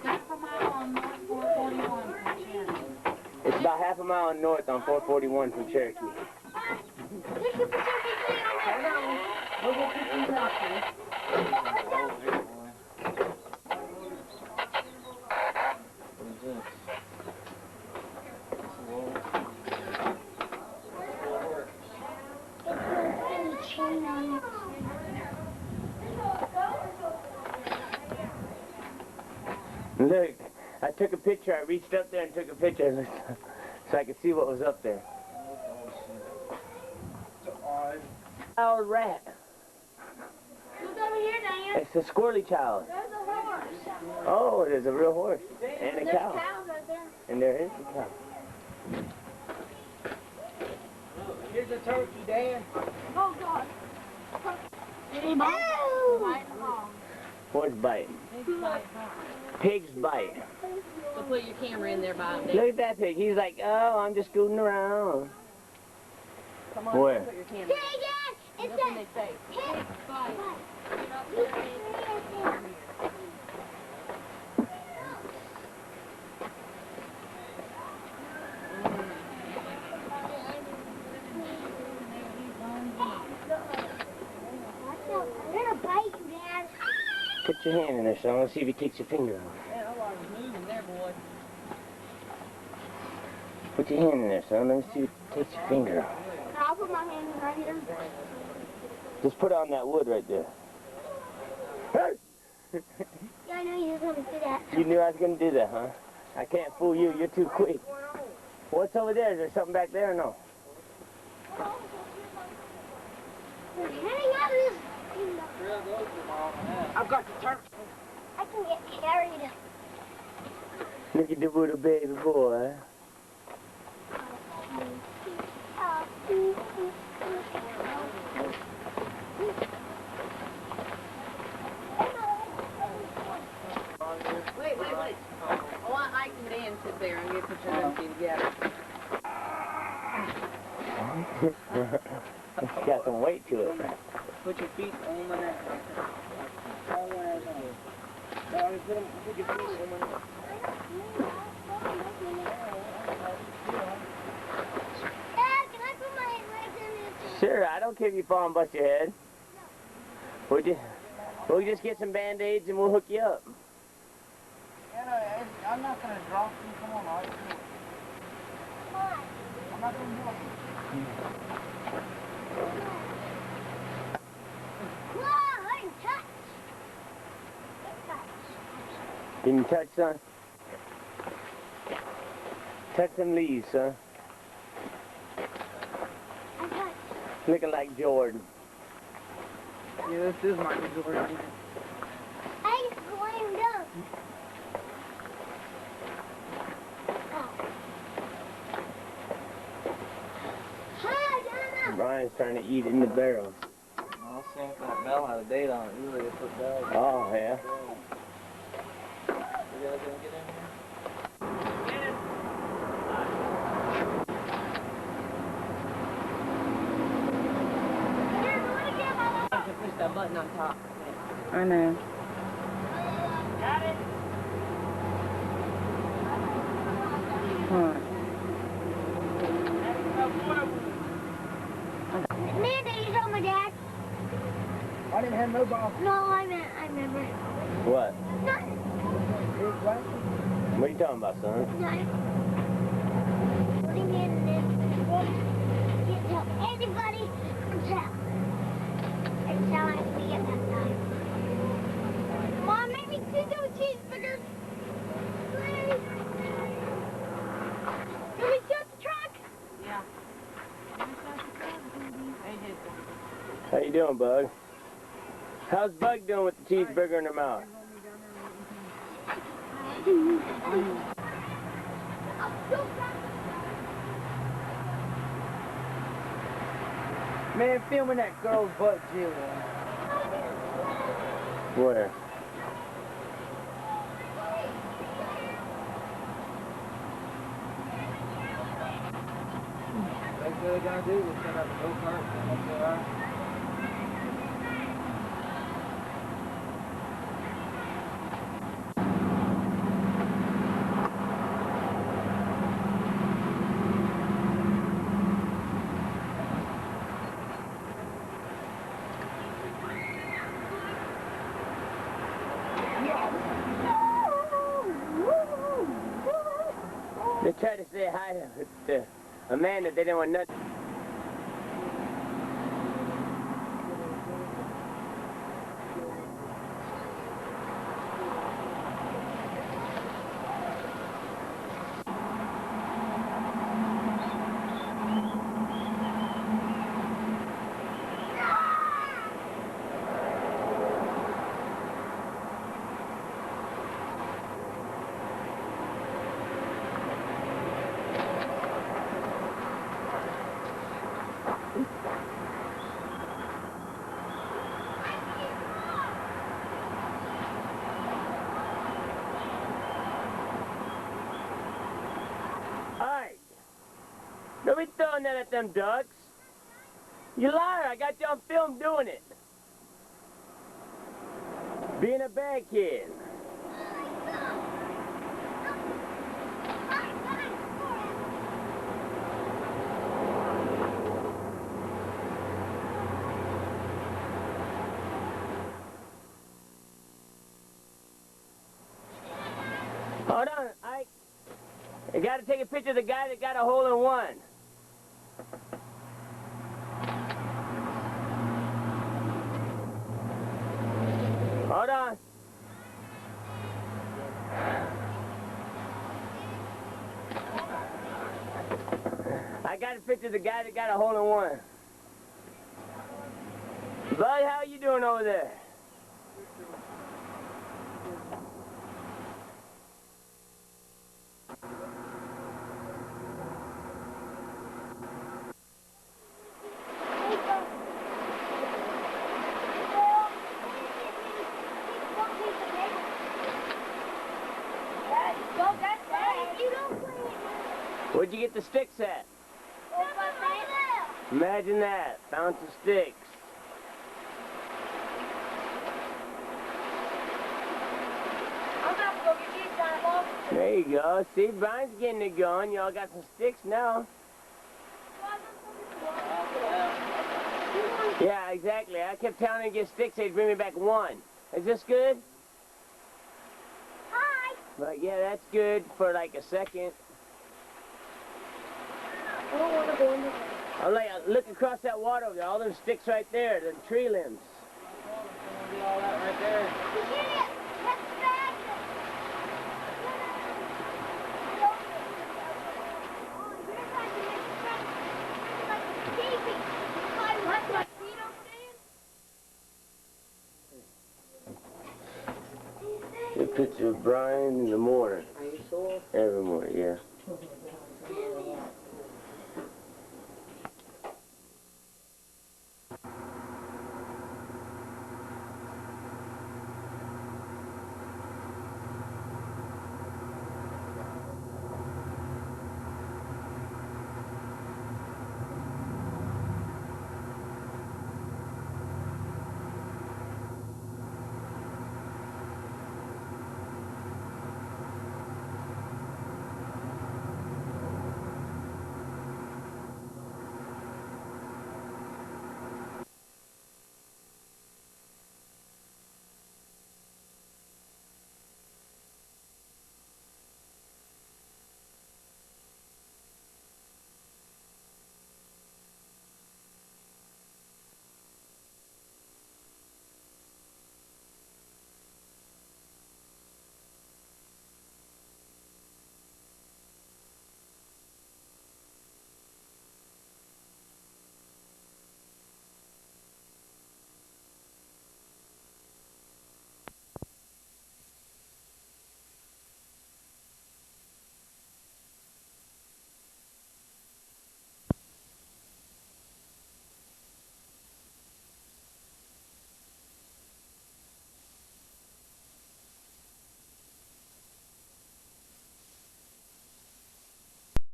Half a mile on North 441 from Cherokee. It's about half a mile north on 441 from Cherokee. Take your picture on there. We'll get these out here. What is this? Any chain on it. Look, I took a picture. I reached up there and took a picture so I could see what was up there. wild rat. Look over here, Dan. It's a squirrely child. There's a horse. Oh, there's a real horse. And a There's cow. cows right there. And there is a cow. Here's a turkey, Dan. Oh, God. Horse bite. Pigs bite. So put your camera in there by him. Look at that pig. He's like, oh, I'm just scooting around. Come on, Where? put your camera. Say again. It's Look when they say. Pig bite. I'm gonna bite you, Dad. Put your hand in there, son. Let's see if he takes your finger off. Yeah, I was moving there, boy. Put your hand in there, son. Let me see if he takes your finger off. I'll put my hand in right here. Just put it on that wood right there. Yeah, I know you were gonna do that. You knew I was going to do that, huh? I can't fool you. You're too quick. What's over there? Is there something back there or no? We're heading out of this. I've got the turkey. I can get carried. Look at the little baby boy. Wait. I want Ike and Dan to sit there and get put your two together. It's got some weight to it. Put your feet on my neck. All one at a time. Now, put your feet on my neck. Dad, can I put my legs in this? Sure, I don't care if you fall and bust your head. We'll just get some Band-Aids and we'll hook you up. I'm not going to drop you. Come on, Ike. I'm not going to drop you. Whoa, I didn't touch. Can you touch, son? Touch some leaves, son. I touched. Looking like Jordan. Yeah, this is Michael Jordan. I slammed up. Hi, Donna. Brian's trying to eat in the barrel. I'll see if that bell had a date on it. Usually they put bells. Oh, yeah. You guys gonna get in here? Push that button on top. I know. Got it. Mandy, you told my dad. I didn't have no ball. No, I remember. What? Nothing. What are you talking about, son? Nothing. Putting in this. Can't tell anybody until we get that time. Mom, maybe two cheeseburgers. Please. Can we shut the truck? Yeah. How you doing, Bug? How's Bug doing with the cheeseburger in her mouth? Man, filming that girl's butt, Jill. Where? That's what they're gonna do. We'll set up a go-kart. That's all right. They tried to say hi to Amanda. They didn't want nothing. Don't be throwing that at them ducks. You liar, I got you on film doing it. Being a bad kid. Hold on, I gotta take a picture of the guy that got a hole in one. Hold on. I got a picture of the guy that got a hole in one. Bud, how you doing over there? Where'd you get the sticks at? Imagine that. Found some sticks. I'm about to go get these guys off. There you go. See, Brian's getting it going. Y'all got some sticks now. Yeah, exactly. I kept telling him to get sticks. They'd bring me back one. Is this good? Hi. But yeah, that's good for like a second. I don't want to go in there. I'm like, look across that water over there. All them sticks right there, the tree limbs. All that right there. Yeah, that's bad. A picture of Brian in the morning. Are you sure? Every morning, yeah.